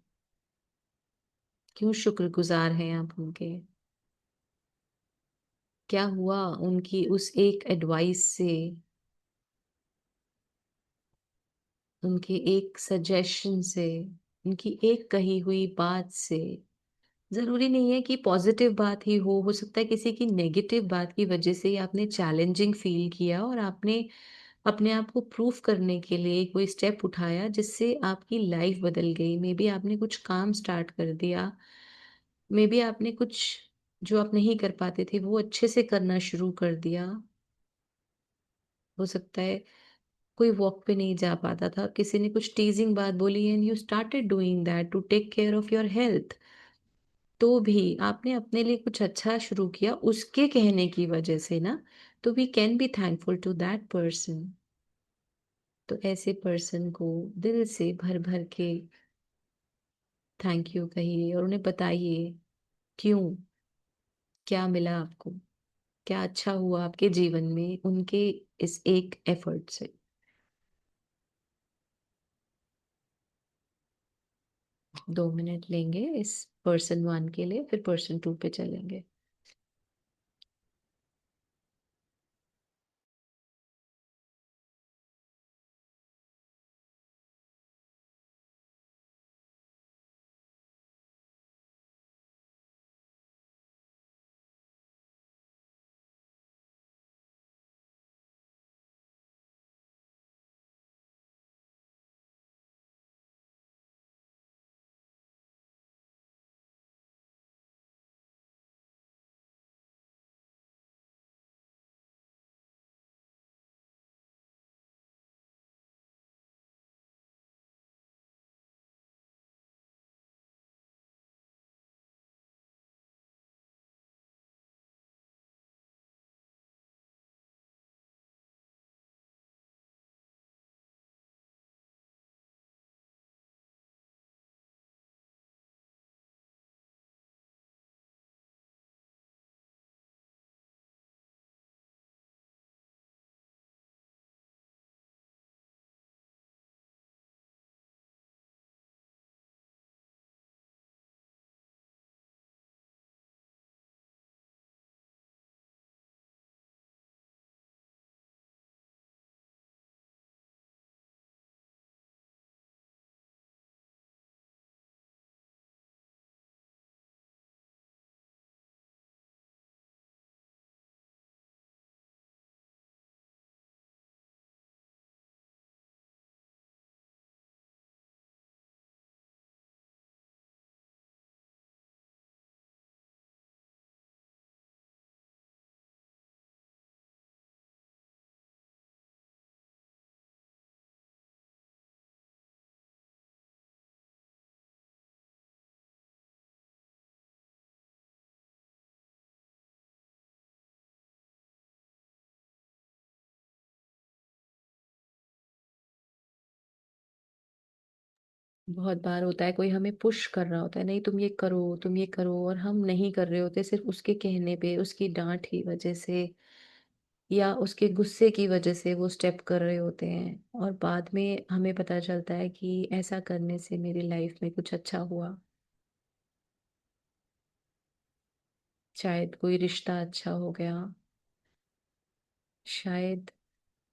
क्यों शुक्रगुजार हैं आप उनके, क्या हुआ उनकी उस एक एडवाइस से, उनके एक सजेशन से, उनकी एक कही हुई बात से। जरूरी नहीं है कि पॉजिटिव बात ही हो सकता है किसी की नेगेटिव बात की वजह से ही आपने चैलेंजिंग फील किया और आपने अपने आप को प्रूफ करने के लिए कोई स्टेप उठाया जिससे आपकी लाइफ बदल गई। मे बी आपने कुछ काम स्टार्ट कर दिया, मे बी आपने कुछ जो आप नहीं कर पाते थे वो अच्छे से करना शुरू कर दिया। हो सकता है कोई वॉक पे नहीं जा पाता था, किसी ने कुछ टीजिंग बात बोली and you started doing that to take care of your health. तो भी आपने अपने लिए कुछ अच्छा शुरू किया उसके कहने की वजह से ना। तो we can be thankful to that person. तो ऐसे पर्सन को दिल से भर भर के थैंक यू कहिए और उन्हें बताइए क्यों, क्या मिला आपको, क्या अच्छा हुआ आपके जीवन में उनके इस एक एफर्ट से। 2 मिनट लेंगे इस पर्सन 1 के लिए, फिर पर्सन 2 पे चलेंगे। बहुत बार होता है कोई हमें पुश कर रहा होता है, नहीं तुम ये करो, तुम ये करो, और हम नहीं कर रहे होते सिर्फ उसके कहने पे, उसकी डांट की वजह से या उसके गुस्से की वजह से वो स्टेप कर रहे होते हैं, और बाद में हमें पता चलता है कि ऐसा करने से मेरी लाइफ में कुछ अच्छा हुआ। शायद कोई रिश्ता अच्छा हो गया, शायद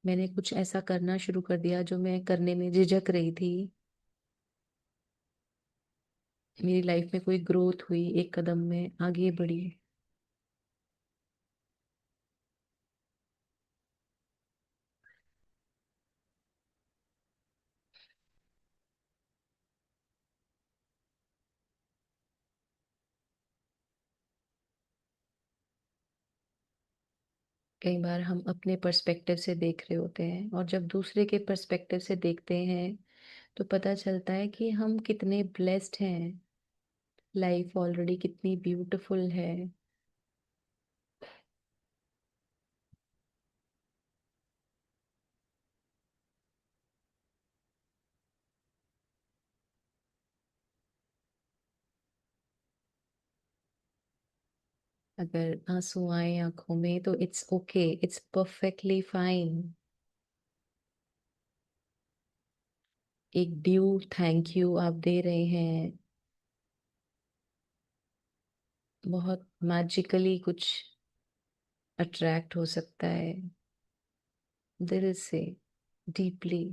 मैंने कुछ ऐसा करना शुरू कर दिया जो मैं करने में झिझक रही थी, मेरी लाइफ में कोई ग्रोथ हुई, एक कदम में आगे बढ़ी। कई बार हम अपने पर्सपेक्टिव से देख रहे होते हैं, और जब दूसरे के पर्सपेक्टिव से देखते हैं तो पता चलता है कि हम कितने ब्लेस्ड हैं, लाइफ ऑलरेडी कितनी ब्यूटीफुल है। अगर आंसू आए आंखों में तो it's okay, it's perfectly fine. एक ड्यू थैंक यू आप दे रहे हैं, बहुत मैजिकली कुछ अट्रैक्ट हो सकता है, दिल से, डीपली,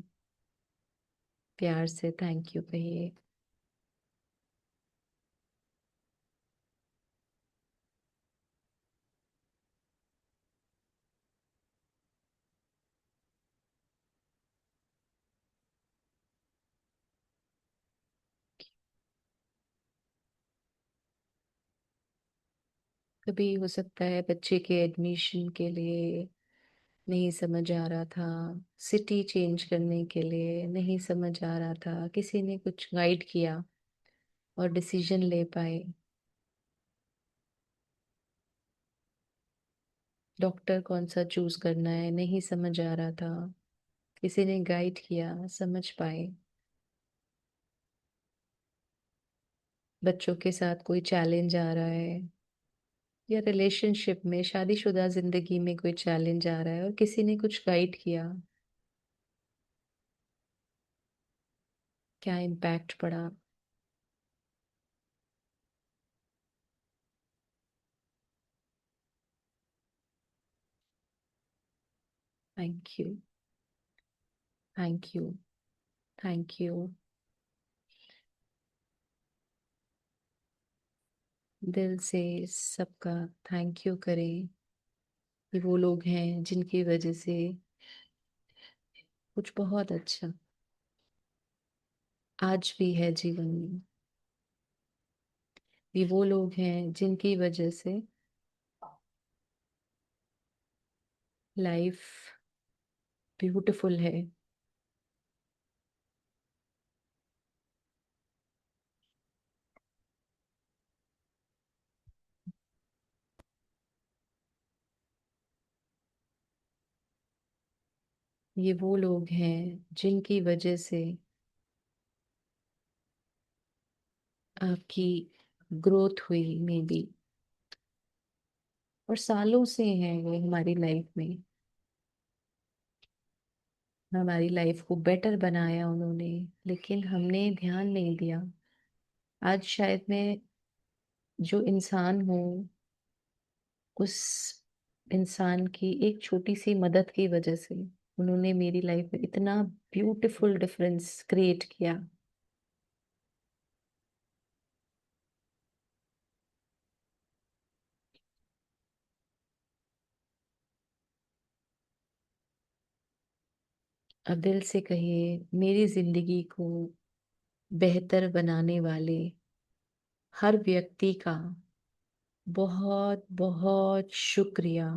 प्यार से थैंक यू कहिए। कभी हो सकता है बच्चे के एडमिशन के लिए नहीं समझ आ रहा था, सिटी चेंज करने के लिए नहीं समझ आ रहा था, किसी ने कुछ गाइड किया और डिसीजन ले पाए। डॉक्टर कौन सा चूज करना है नहीं समझ आ रहा था, किसी ने गाइड किया, समझ पाए। बच्चों के साथ कोई चैलेंज आ रहा है, या रिलेशनशिप में, शादीशुदा जिंदगी में कोई चैलेंज आ रहा है और किसी ने कुछ गाइड किया, क्या इम्पैक्ट पड़ा। Thank you, thank you, thank you. दिल से सबका थैंक यू करें कि वो लोग हैं जिनकी वजह से कुछ बहुत अच्छा आज भी है जीवन में। ये वो लोग हैं जिनकी वजह से लाइफ ब्यूटीफुल है। ये वो लोग हैं जिनकी वजह से आपकी ग्रोथ हुई, मे बी, और सालों से हैं वो हमारी लाइफ में, हमारी लाइफ को बेटर बनाया उन्होंने, लेकिन हमने ध्यान नहीं दिया। आज शायद मैं जो इंसान हूँ, उस इंसान की एक छोटी सी मदद की वजह से उन्होंने मेरी लाइफ में इतना ब्यूटीफुल डिफरेंस क्रिएट किया। अब दिल से कहिए, मेरी जिंदगी को बेहतर बनाने वाले हर व्यक्ति का बहुत बहुत शुक्रिया,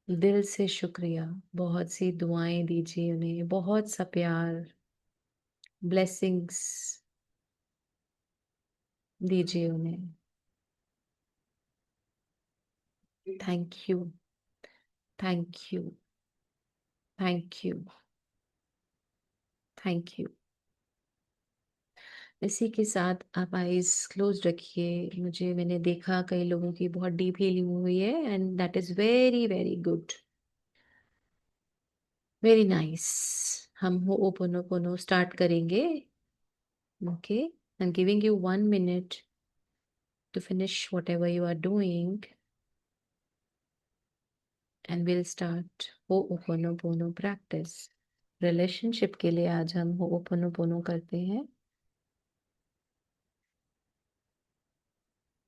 दिल से शुक्रिया। बहुत सी दुआएं दीजिए उन्हें, बहुत सा प्यार, ब्लेसिंग्स दीजिए उन्हें। Thank you, thank you, thank you, thank you. इसी के साथ आप आईज क्लोज रखिए। मैंने देखा कई लोगों की बहुत डीप हीलिंग हुई है, and that is very very good, very nice. हम हो ओपोनोपोनो स्टार्ट करेंगे। Okay, I am giving you 1 minute to finish whatever you are doing, and we'll start Ho'oponopono practice. Relationship के लिए आज हम Ho'oponopono करते हैं,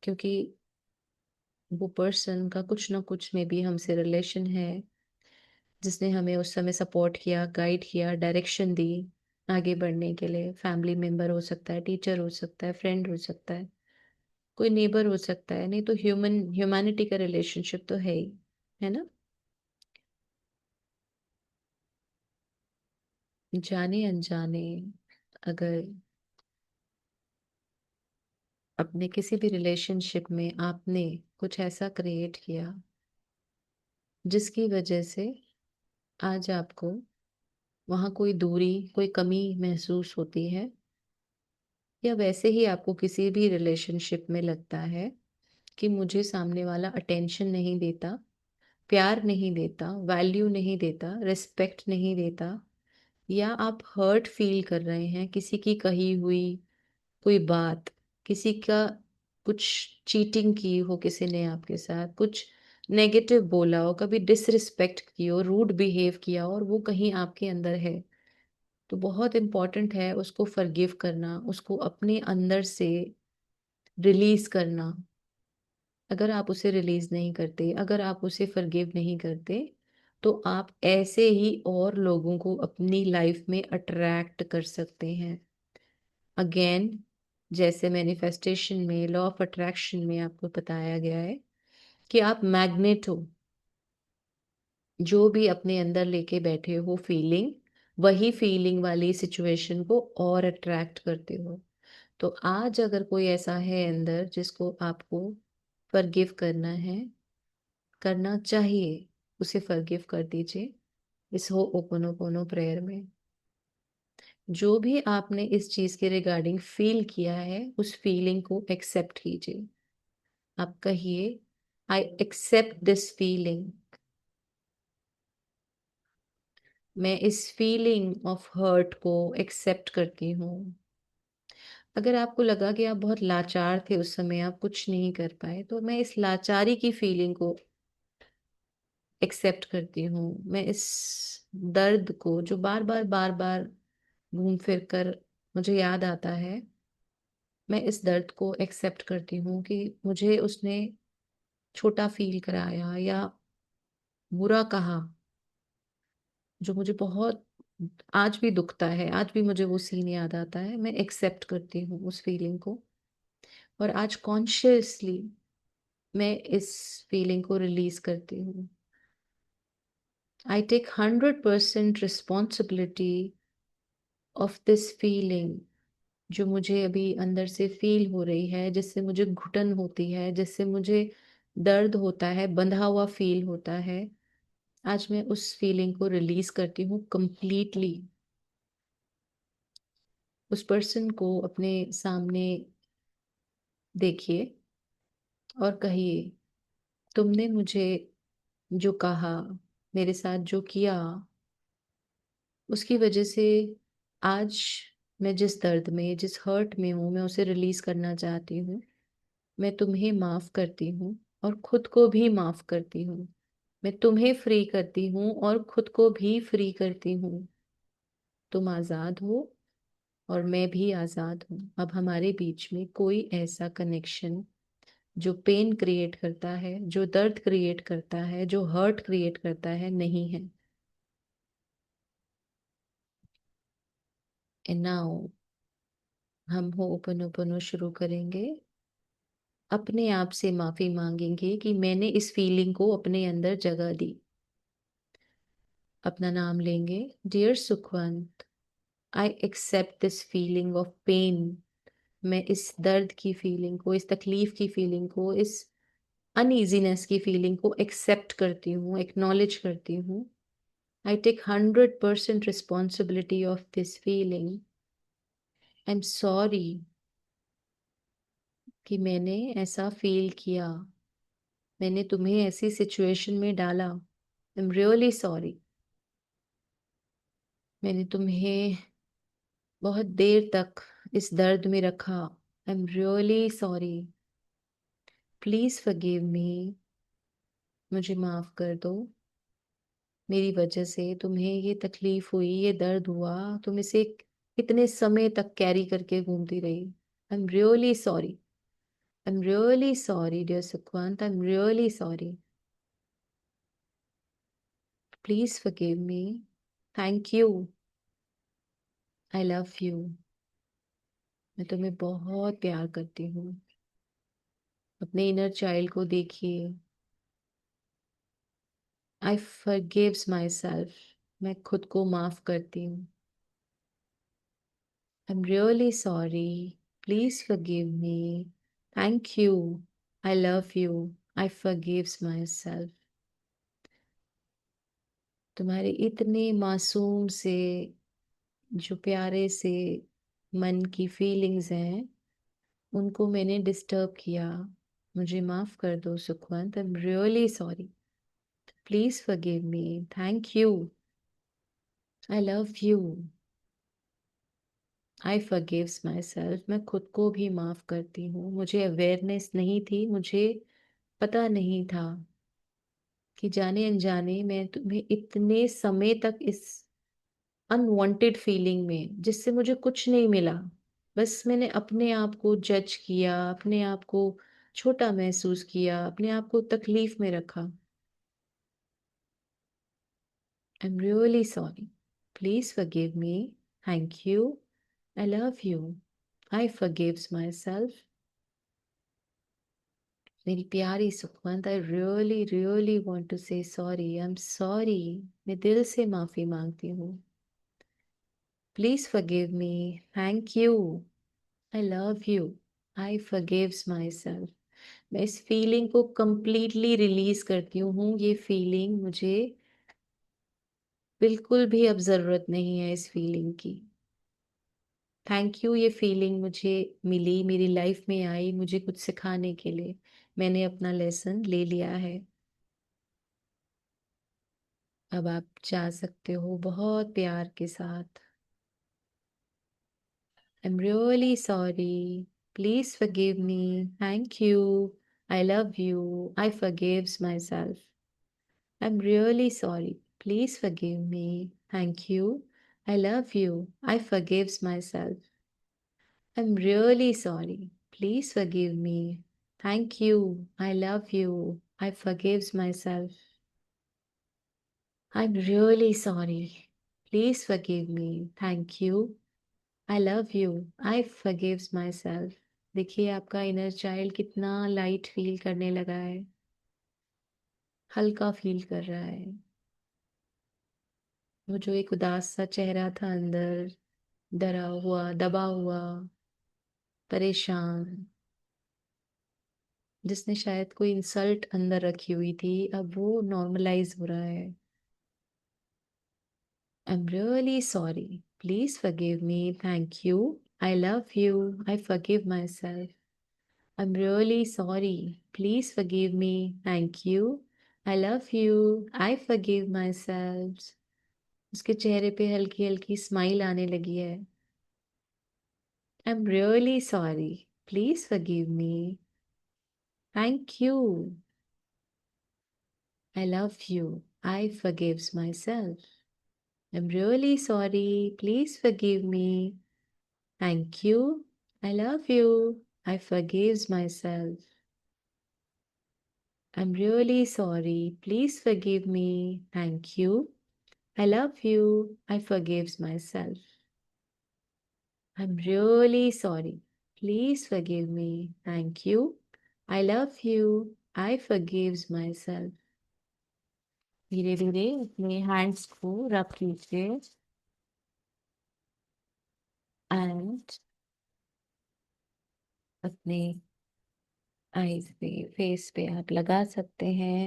क्योंकि वो पर्सन का कुछ ना कुछ में भी हमसे रिलेशन है, जिसने हमें उस समय सपोर्ट किया, गाइड किया, डायरेक्शन दी आगे बढ़ने के लिए। फैमिली मेंबर हो सकता है, टीचर हो सकता है, फ्रेंड हो सकता है, कोई नेबर हो सकता है, नहीं तो ह्यूमैनिटी का रिलेशनशिप तो है ही, है ना। जाने अनजाने अगर अपने किसी भी रिलेशनशिप में आपने कुछ ऐसा क्रिएट किया जिसकी वजह से आज आपको वहां कोई दूरी, कोई कमी महसूस होती है, या वैसे ही आपको किसी भी रिलेशनशिप में लगता है कि मुझे सामने वाला अटेंशन नहीं देता, प्यार नहीं देता, वैल्यू नहीं देता, रिस्पेक्ट नहीं देता, या आप हर्ट फील कर रहे हैं किसी की कही हुई कोई बात, किसी का कुछ चीटिंग की हो, किसी ने आपके साथ कुछ नेगेटिव बोला हो, कभी डिसरिस्पेक्ट की हो, रूड बिहेव किया हो, और वो कहीं आपके अंदर है, तो बहुत इम्पोर्टेंट है उसको फॉरगिव करना, उसको अपने अंदर से रिलीज करना। अगर आप उसे रिलीज नहीं करते, अगर आप उसे फॉरगिव नहीं करते, तो आप ऐसे ही और लोगों को अपनी लाइफ में अट्रैक्ट कर सकते हैं। अगेन, जैसे मैनिफेस्टेशन में, लॉ ऑफ अट्रैक्शन में आपको बताया गया है कि आप मैग्नेट हो, जो भी अपने अंदर लेके बैठे हो फीलिंग, वही फीलिंग वाली सिचुएशन को और अट्रैक्ट करते हो। तो आज अगर कोई ऐसा है अंदर जिसको आपको फॉरगिव करना है, करना चाहिए, उसे फॉरगिव कर दीजिए इस हो ओपोनोपोनो प्रेयर में। जो भी आपने इस चीज के रिगार्डिंग फील किया है, उस फीलिंग को एक्सेप्ट कीजिए। आप कहिए, आई एक्सेप्ट दिस फीलिंग। मैं इस फीलिंग ऑफ हर्ट को एक्सेप्ट करती हूँ। अगर आपको लगा कि आप बहुत लाचार थे उस समय, आप कुछ नहीं कर पाए, तो मैं इस लाचारी की फीलिंग को एक्सेप्ट करती हूँ। मैं इस दर्द को जो बार बार घूम फिर कर मुझे याद आता है, मैं इस दर्द को एक्सेप्ट करती हूँ कि मुझे उसने छोटा फील कराया या बुरा कहा, जो मुझे बहुत आज भी दुखता है, आज भी मुझे वो सीन याद आता है। मैं एक्सेप्ट करती हूँ उस फीलिंग को, और आज कॉन्शियसली मैं इस फीलिंग को रिलीज करती हूँ। I take 100% responsibility of this feeling, जो मुझे अभी अंदर से फील हो रही है, जिससे मुझे घुटन होती है, जिससे मुझे दर्द होता है, बंधा हुआ फील होता है। आज मैं उस फीलिंग को रिलीज करती हूँ कंप्लीटली। उस पर्सन को अपने सामने देखिए और कहिए, तुमने मुझे जो कहा, मेरे साथ जो किया, उसकी वजह से आज मैं जिस दर्द में, जिस हर्ट में हूँ, मैं उसे रिलीज करना चाहती हूँ। मैं तुम्हें माफ करती हूँ और खुद को भी माफ करती हूँ। मैं तुम्हें फ्री करती हूँ और खुद को भी फ्री करती हूँ। तुम आजाद हो और मैं भी आजाद हूँ। अब हमारे बीच में कोई ऐसा कनेक्शन जो पेन क्रिएट करता है, जो दर्द क्रिएट करता है, जो हर्ट क्रिएट करता है, नहीं है। एंड नाउ हम हो ओपन शुरू करेंगे। अपने आप से माफी मांगेंगे कि मैंने इस फीलिंग को अपने अंदर जगह दी। अपना नाम लेंगे, dear Sukhwant, I accept this feeling of pain. मैं इस दर्द की फीलिंग को, इस तकलीफ की फीलिंग को, इस अनईजीनेस की फीलिंग को एक्सेप्ट करती हूँ, एक्नॉलेज करती हूँ। I take 100% responsibility of this feeling, I am sorry कि मैंने ऐसा फील किया, मैंने तुम्हें ऐसी सिचुएशन में डाला। आई एम रियली सॉरी, मैंने तुम्हें बहुत देर तक इस दर्द में रखा। I am really sorry, please forgive मी, मुझे माफ कर दो। मेरी वजह से तुम्हें ये तकलीफ हुई, ये दर्द हुआ, तुम इसे इतने समय तक कैरी करके घूमती रही। I am really sorry, I am really sorry dear Sukhwant, I am really sorry, please forgive me, thank you, I love you, मैं तुम्हें बहुत प्यार करती हूँ। अपने इनर चाइल्ड को देखिए। आई फॉरगिव्स माई सेल्फ, मैं खुद को माफ करती हूँ। आई am really sorry, please forgive me, thank you, I love you, I forgives my self. तुम्हारे इतने मासूम से, जो प्यारे से मन की फीलिंग्स हैं, उनको मैंने डिस्टर्ब किया। मुझे माफ कर दो Sukhwant, I am really sorry, please forgive me, thank you, I love you, I forgives my self. मैं खुद को भी माफ करती हूँ। मुझे अवेयरनेस नहीं थी, मुझे पता नहीं था कि जाने अनजाने मैं तुम्हें इतने समय तक इस अनवांटेड फीलिंग में, जिससे मुझे कुछ नहीं मिला, बस मैंने अपने आप को जज किया, अपने आप को छोटा महसूस किया, अपने आप को तकलीफ में रखा। I am really sorry, please forgive me, thank you, I love you, I forgives my self. मेरी प्यारी Sukhwant, I really really want to say sorry, I am sorry, मैं दिल से माफी मांगती हूँ। Please forgive me, thank you, I love you, I forgives my self. मैं इस फीलिंग को कंप्लीटली रिलीज करती हूँ। ये फीलिंग मुझे बिल्कुल भी अब जरूरत नहीं है इस फीलिंग की। थैंक यू, ये फीलिंग मुझे मिली, मेरी लाइफ में आई मुझे कुछ सिखाने के लिए। मैंने अपना लेसन ले लिया है। अब आप जा सकते हो बहुत प्यार के साथ। आई am really sorry, please forgive me, thank you, I love you, I forgives my self. I am really sorry, please forgive me, thank you, I love you, I forgives my self. I am really sorry, please forgive me, thank you, I love you, I forgives my self. I am really sorry, please forgive me, thank you, I love you, I forgives my self. देखिए आपका इनर चाइल्ड कितना लाइट फील करने लगा है, हल्का फील कर रहा है। वो जो एक उदास सा चेहरा था अंदर, डरा हुआ, दबा हुआ, परेशान, जिसने शायद कोई इंसल्ट अंदर रखी हुई थी, अब वो नॉर्मलाइज हो रहा है। आई am really sorry, please forgive me, thank you, I love you, I forgive my self. I'm really sorry. Please forgive me. Thank you. I love you. I forgive myself. उसके चेहरे पे हल्की हल्की स्माइल आने लगी है। I'm really sorry. Please forgive me. Thank you. I love you. I forgives myself. I'm really sorry. Please forgive me. Thank you. I love you. I forgives myself. I'm really sorry. Please forgive me. Thank you. I love you. I forgives myself. I'm really sorry. Please forgive me. Thank you. I love you. I forgives myself. धीरे धीरे अपने हैंड्स को रब कीजिए एंड अपने आईज पे, फेस पे आप लगा सकते हैं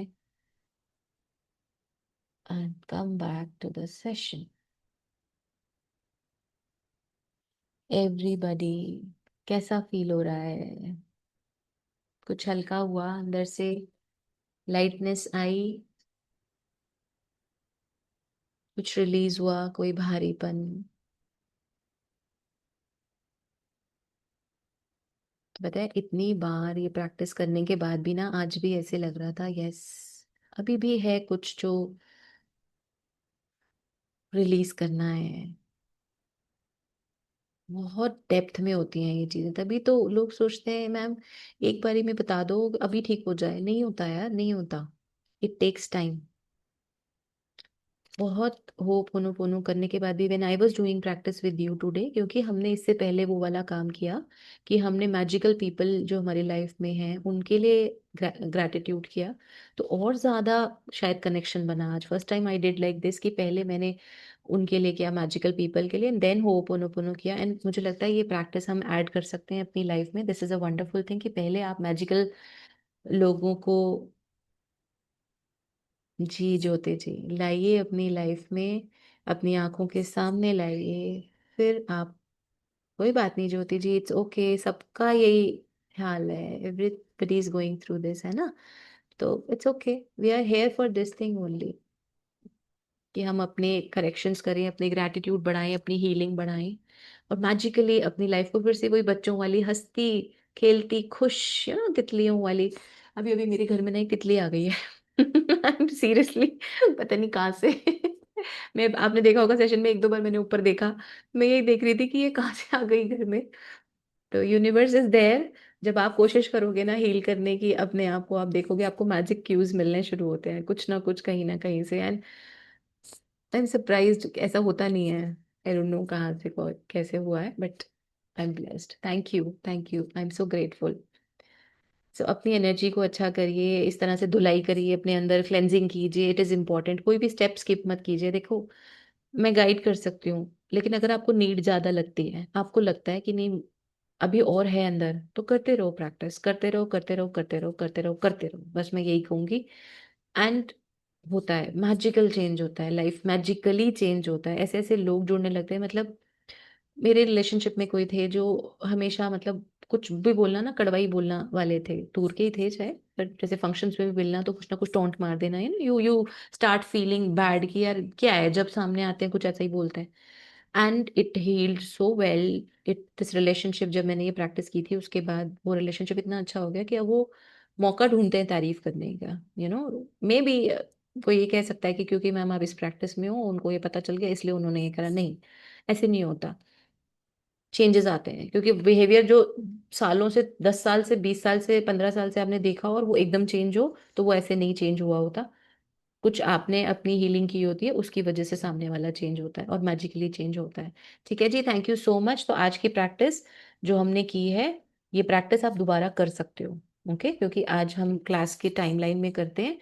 and come back to the session. Everybody, कैसा फील हो रहा है? कुछ हल्का हुआ अंदर से? लाइटनेस आई? कुछ रिलीज हुआ? कोई भारीपन? तो पता है, इतनी बार ये प्रैक्टिस करने के बाद भी ना आज भी ऐसे लग रहा था, यस अभी भी है कुछ जो रिलीज करना है। बहुत डेप्थ में होती हैं ये चीजें, तभी तो लोग सोचते हैं मैम एक बारी में बता दो अभी ठीक हो जाए। नहीं होता यार, नहीं होता। It takes time. बहुत होपोनोपोनो करने के बाद भी when I was doing practice with you today, क्योंकि हमने इससे पहले वो वाला काम किया कि हमने मैजिकल पीपल जो हमारी लाइफ में हैं उनके लिए ग्रैटिट्यूड किया, तो और ज्यादा शायद कनेक्शन बना। आज first time I did like this कि पहले मैंने उनके लिए किया, मैजिकल पीपल के लिए, एंड देन होपोनोपोनो किया। एंड मुझे लगता है ये प्रैक्टिस हम ऐड कर सकते हैं अपनी लाइफ में। This is a wonderful thing कि पहले आप मैजिकल लोगों को, जी ज्योति जी, लाइए अपनी लाइफ में, अपनी आंखों के सामने लाइए। फिर आप, कोई बात नहीं ज्योति जी, इट्स ओके, सबका यही हाल है, everybody is going through this, है ना? तो it's okay, we are here for this thing only, कि हम अपने करेक्शंस करें, अपनी ग्रैटिट्यूड बढ़ाएं, अपनी हीलिंग बढ़ाएं, और मैजिकली अपनी लाइफ को फिर से वही बच्चों वाली हंसती खेलती खुश, तितलियों वाली। अभी अभी मेरे घर में ना एक तितली आ गई है सीरियसली, पता नहीं कहाँ से मैं, आपने देखा होगा सेशन में एक दो बार मैंने ऊपर देखा, मैं यही देख रही थी कि ये कहाँ से आ गई घर में। तो यूनिवर्स इज देयर। जब आप कोशिश करोगे ना हील करने की अपने आप को, आप देखोगे आपको मैजिक क्यूज मिलने शुरू होते हैं कुछ ना कुछ कहीं ना कहीं से। एंड आई एम सरप्राइज्ड, ऐसा होता नहीं है। आई डोंट नो कहाँ से कैसे हुआ है, but I am blessed. Thank you, thank you, I am so grateful. So अपनी एनर्जी को अच्छा करिए, इस तरह से धुलाई करिए अपने अंदर, क्लेंजिंग कीजिए, इट इज इम्पोर्टेंट। कोई भी स्टेप स्किप मत कीजिए। देखो, मैं गाइड कर सकती हूँ, लेकिन अगर आपको नीड ज्यादा लगती है, आपको लगता है कि नहीं अभी और है अंदर, तो करते रहो, प्रैक्टिस करते रहो, करते रहो, करते रहो, करते रहो, करते रहो, बस मैं यही कहूंगी। एंड होता है, मैजिकल चेंज होता है, लाइफ मैजिकली चेंज होता है। ऐसे ऐसे लोग जुड़ने लगते हैं। मतलब मेरे रिलेशनशिप में कोई थे जो हमेशा, मतलब कुछ भी बोलना ना, कड़वाई बोलना वाले थे, दूर के ही थे चाहे, पर जैसे फंक्शंस में भी मिलना तो कुछ ना कुछ टोंट मार देना है ना, यू स्टार्ट फीलिंग बैड कि यार क्या है, जब सामने आते हैं कुछ ऐसा ही बोलते हैं। And it healed so well, it this relationship, जब मैंने ये प्रैक्टिस की थी उसके बाद वो रिलेशनशिप इतना अच्छा हो गया कि अब वो मौका ढूंढते हैं तारीफ करने का। मे बी कोई ये कह सकता है कि क्योंकि मैम आप इस प्रैक्टिस में हो, उनको ये पता चल गया इसलिए उन्होंने ये करा। नहीं, ऐसे नहीं होता। चेंजेस आते हैं क्योंकि बिहेवियर जो सालों से, 10 साल से, 20 साल से, 15 साल से आपने देखा हो और वो एकदम चेंज हो, तो वो ऐसे नहीं चेंज हुआ होता। कुछ आपने अपनी हीलिंग की होती है, उसकी वजह से सामने वाला चेंज होता है और मैजिकली चेंज होता है। ठीक है जी, थैंक यू सो मच। तो आज की प्रैक्टिस जो हमने की है, ये प्रैक्टिस आप दोबारा कर सकते हो। ओके, क्योंकि आज हम क्लास की टाइमलाइन में करते हैं,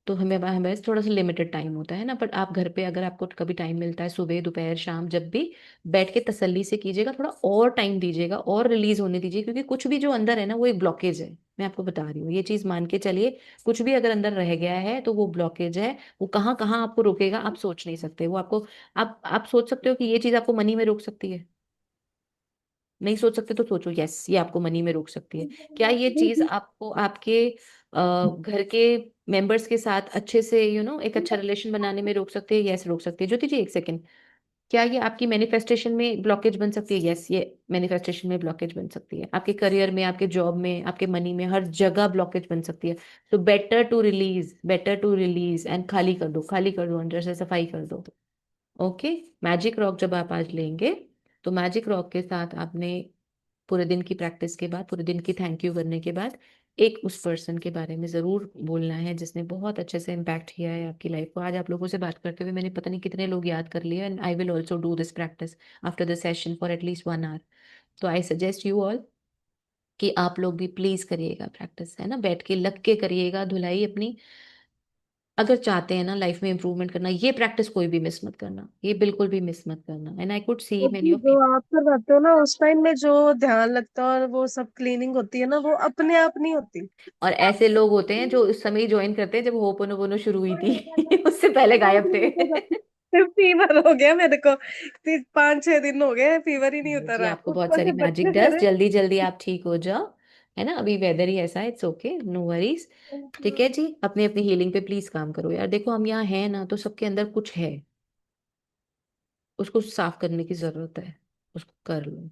तो हमें हमारे थोड़ा सा लिमिटेड टाइम होता है ना। बट आप घर पे अगर आपको कभी टाइम मिलता है, सुबह दोपहर शाम, जब भी, बैठ के तसल्ली से कीजिएगा, थोड़ा और टाइम दीजिएगा और रिलीज होने दीजिए, क्योंकि कुछ भी जो अंदर है ना वो एक ब्लॉकेज है। मैं आपको बता रही हूँ, ये चीज मान के चलिए। कुछ भी अगर अंदर रह गया है तो वो ब्लॉकेज है। वो कहाँ कहाँ आपको रोकेगा आप सोच नहीं सकते। वो आपको, आप सोच सकते हो कि ये चीज आपको मनी में रोक सकती है? नहीं सोच सकते तो सोचो, यस ये आपको मनी में रोक सकती है। क्या ये चीज आपको आपके घर के मेंबर्स के साथ अच्छे से एक अच्छा रिलेशन बनाने में रोक सकती है? यस रोक सकती है। ज्योति जी एक सेकंड, क्या ये आपकी मैनिफेस्टेशन में ब्लॉकेज बन सकती है? यस, ये मैनिफेस्टेशन में ब्लॉकेज बन सकती है। आपके करियर में, आपके जॉब में, आपके मनी में, हर जगह ब्लॉकेज बन सकती है। तो better to release, better to release and खाली कर दो, खाली कर दो, अंदर से सफाई कर दो। ओके, मैजिक रॉक जब आप आज लेंगे, तो मैजिक रॉक के साथ आपने पूरे दिन की प्रैक्टिस के बाद, पूरे दिन की थैंक यू करने के बाद, एक उस पर्सन के बारे में जरूर बोलना है जिसने बहुत अच्छे से इम्पैक्ट किया है आपकी लाइफ को। आज आप लोगों से बात करते हुए मैंने पता नहीं कितने लोग याद कर लिए, and I will also do this practice after the session for at least 1 hour. तो आई सजेस्ट यू ऑल कि आप लोग भी प्लीज करिएगा प्रैक्टिस, है ना, बैठ के लग के करिएगा धुलाई अपनी। अगर चाहते हैं ना लाइफ में इंप्रूवमेंट करना, ये प्रैक्टिस कोई भी मिस मत करना, ये बिल्कुल भी मिस मत करना। And I could see many क्योंकि ऑफ जो पीपल, आप करवाते हो ना उस टाइम में जो ध्यान लगता है और वो सब क्लीनिंग होती है ना, वो अपने आप नहीं होती। और ऐसे लोग होते हैं जो उस समय ज्वाइन करते हैं जब होपोनोपोनो शुरू हुई थी उससे पहले गायब थे फीवर हो गया मेरे को, 5-6 दिन हो गए, फीवर ही नहीं जी उतरा। आपको बहुत ऊपर सारी से मैजिक बच्चे डस्ट, मेरे। जल्दी जल्दी आप ठीक हो जाओ, है ना। अभी वेदर ही ऐसा है, इट्स ओके, नो वरीज। ठीक है जी, अपने अपनी हीलिंग पे प्लीज काम करो यार। देखो हम यहाँ हैं ना, तो सबके अंदर कुछ है, उसको साफ करने की जरूरत है, उसको कर लो।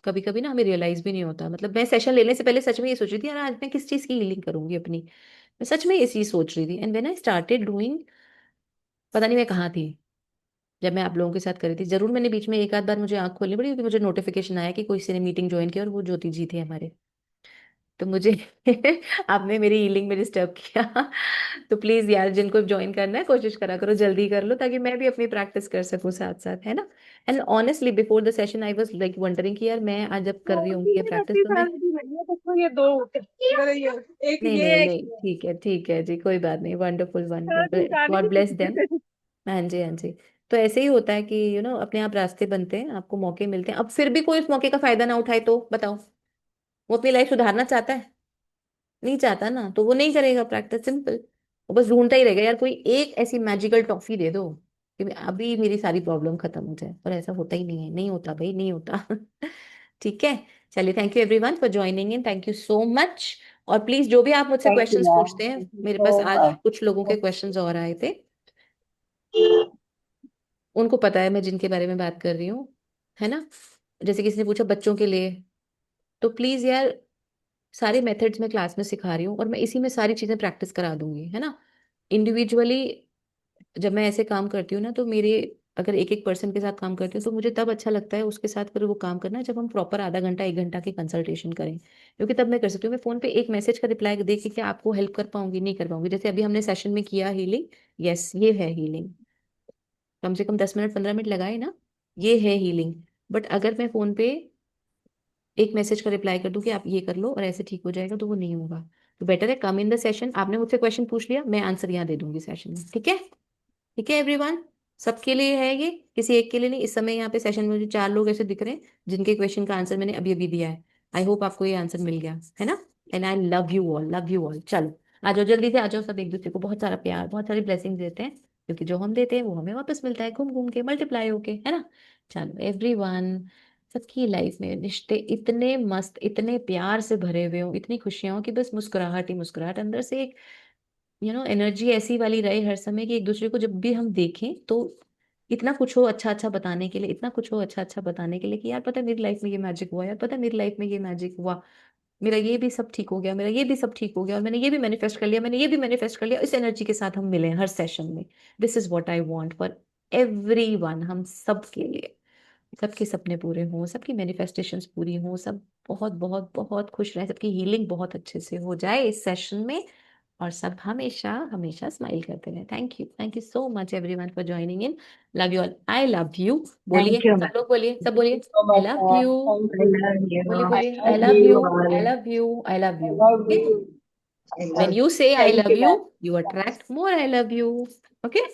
कभी कभी ना हमें रियलाइज भी नहीं होता। मतलब मैं सेशन लेने से पहले सच में ये सोच रही थी, यार आज मैं किस चीज की हीलिंग करूंगी अपनी। मैं सच में ये चीज सोच रही थी, and when I started doing, पता नहीं मैं कहाँ थी जब मैं आप लोगों के साथ करी थी। जरूर मैंने बीच में एक आध बार मुझे आंख खोलनी पड़ी, क्योंकि मुझे नोटिफिकेशन आया कि कोई किसी ने मीटिंग ज्वाइन की और वो ज्योति जी थे हमारे। तो मुझे आपने मेरी हीलिंग में डिस्टर्ब किया। तो प्लीज यार, जिनको ज्वाइन करना है कोशिश करा करो, जल्दी कर लो, ताकि मैं भी अपनी प्रैक्टिस कर सकूं साथ साथ, है ना। And honestly before the session I was like wondering कि यार मैं आज जब कर रही और हूँ भी ये ये प्रैक्टिस, रद्दी तो मैं, साल की लगी है, देखो ये 2 मेरे, ये एक नहीं ये नहीं एक नहीं, ये। ठीक है जी, कोई बात नहीं, वंडरफुल हाँ, वंडरफुल, तुम जान ही गॉड ब्लेस देम। नहीं। हाँ जी हाँ जी। तो ऐसे ही होता है कि अपने आप रास्ते बनते हैं, आपको मौके मिलते हैं। अब फिर भी कोई उस मौके का फायदा ना उठाए तो बताओ, वो अपनी लाइफ सुधारना चाहता है? नहीं चाहता ना, तो वो नहीं करेगा प्रैक्टिस, सिंपल। वो बस ढूंढता ही रहेगा, यार कोई एक ऐसी मैजिकल टॉफी दे दो कि अभी मेरी सारी प्रॉब्लम खत्म हो जाए, पर ऐसा होता ही नहीं है, नहीं होता भाई, नहीं होता। ठीक है, चलिए, thank you everyone for joining in, thank you so much. और प्लीज जो भी आप मुझसे Thank you, क्वेश्चंस ma'am. पूछते हैं, Thank you मेरे पास so आज much. कुछ लोगों के क्वेश्चंस और आए थे, उनको पता है मैं जिनके बारे में बात कर रही हूँ, है ना। जैसे किसी ने पूछा बच्चों के लिए, तो प्लीज यार, सारे मेथड्स मैं क्लास में सिखा रही हूँ, और मैं इसी में सारी चीजें प्रैक्टिस करा दूंगी, है ना। इंडिविजुअली जब मैं ऐसे काम करती हूँ ना, तो मेरे, अगर एक एक पर्सन के साथ काम करती हूँ, तो मुझे तब अच्छा लगता है उसके साथ फिर वो काम करना, जब हम प्रॉपर आधा घंटा 1 घंटा की कंसल्टेशन करें, क्योंकि तब मैं कर सकती हूँ। मैं फोन पे एक मैसेज का रिप्लाई दे के क्या आपको हेल्प कर पाऊंगी? नहीं कर पाऊंगी। जैसे अभी हमने सेशन में किया हीलिंग, यस ये है हीलिंग, कम से कम 10 मिनट 15 मिनट लगाए ना, ये है हीलिंग। बट अगर मैं फोन पे एक मैसेज का रिप्लाई कर दूं कि आप ये कर लो और ऐसे ठीक हो जाएगा, तो वो नहीं होगा। तो बेटर है कम इन द सेशन, आपने मुझसे क्वेश्चन पूछ लिया, मैं आंसर यहाँ दे दूंगी सेशन में, ठीक है। ठीक है एवरीवन, सबके लिए है ये, किसी एक के लिए नहीं। इस समय यहाँ पे सेशन में मुझे 4 लोग ऐसे दिख रहे हैं जिनके क्वेश्चन का आंसर मैंने अभी अभी दिया है। आई होप आपको ये आंसर मिल गया, है ना। And I love you all, love you all. चलो आ जाओ, जल्दी से आ जाओ, सब एक दूसरे को बहुत सारा प्यार, बहुत सारी ब्लेसिंग देते हैं, क्योंकि जो हम देते हैं वो हमें वापस मिलता है, घूम घूम के, मल्टीप्लाई होके, है ना। चलो एवरीवन, सबकी लाइफ में रिश्ते इतने मस्त, इतने प्यार से भरे हुए हो, इतनी खुशियां हो कि बस मुस्कुराहट ही मुस्कुराहट, अंदर से एक एनर्जी ऐसी वाली रहे हर समय, कि एक दूसरे को जब भी हम देखें तो इतना कुछ हो अच्छा अच्छा बताने के लिए, इतना कुछ हो अच्छा अच्छा बताने के लिए, कि यार पता है मेरी लाइफ में ये मैजिक हुआ, यार पता है मेरी लाइफ में ये मैजिक हुआ, मेरा ये भी सब ठीक हो गया, मेरा ये भी सब ठीक हो गया, और मैंने ये भी मैनिफेस्ट कर लिया, मैंने ये भी मैनिफेस्ट कर लिया। इस एनर्जी के साथ हम मिले हर सेशन में। This is what I want for everyone, हम सब के लिए, सबके सपने पूरे हों, सबकी मैनिफेस्टेशंस पूरी हों, सब बहुत बहुत बहुत खुश रहें, सबकी हीलिंग बहुत अच्छे से हो जाए इस सेशन में, और सब हमेशा हमेशा स्माइल करते रहे। Thank you so much everyone for joining in. Love you all, I love you. बोलिए Thank you, सब ma'am. लोग, बोलिए सब, Thank you बोलिए so I much, love ma'am. You. I love you. बोलिए I बोलिए आई love love you you, I all. Love you, I love I you. love you. I When love you you. say I Thank love you, you, ma'am. you attract more I love you. Okay?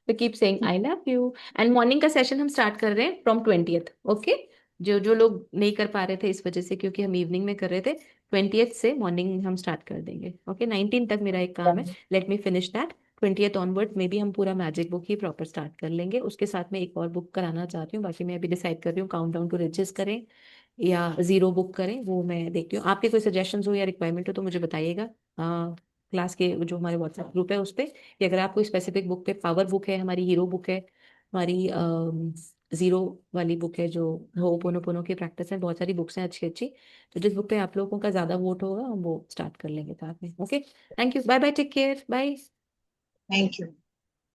तो keep saying I love you. And morning का सेशन हम स्टार्ट कर रहे हैं फ्रॉम 20th। ओके, जो जो लोग नहीं कर पा रहे थे इस वजह से, क्योंकि हम इवनिंग में कर रहे थे, 20th से मॉर्निंग हम स्टार्ट कर देंगे। ओके, 19 तक मेरा एक काम है, let me finish that. 20th onward में भी हम पूरा मैजिक बुक ही प्रॉपर स्टार्ट कर लेंगे। उसके साथ में एक और बुक कराना चाहती हूँ, बाकी मैं अभी डिसाइड कर रही हूँ, काउंट डाउन टू रिचेस करें या जीरो बुक करें, वो मैं देखती हूँ। आपके कोई सजेशंस हो या रिक्वायरमेंट हो तो मुझे बताइएगा, क्लास के जो हमारे व्हाट्सएप ग्रुप है उस पे, कि अगर आप कोई स्पेसिफिक बुक पे, पावर बुक है हमारी, हीरो बुक है हमारी, जीरो वाली बुक है जो होपोनोपोनो की प्रैक्टिस है, बहुत सारी बुक्स हैं अच्छी अच्छी। तो जिस बुक पे आप लोगों का ज्यादा वोट होगा हम वो स्टार्ट कर लेंगे साथ में। Okay, thank you, bye bye, take care, bye. Thank you.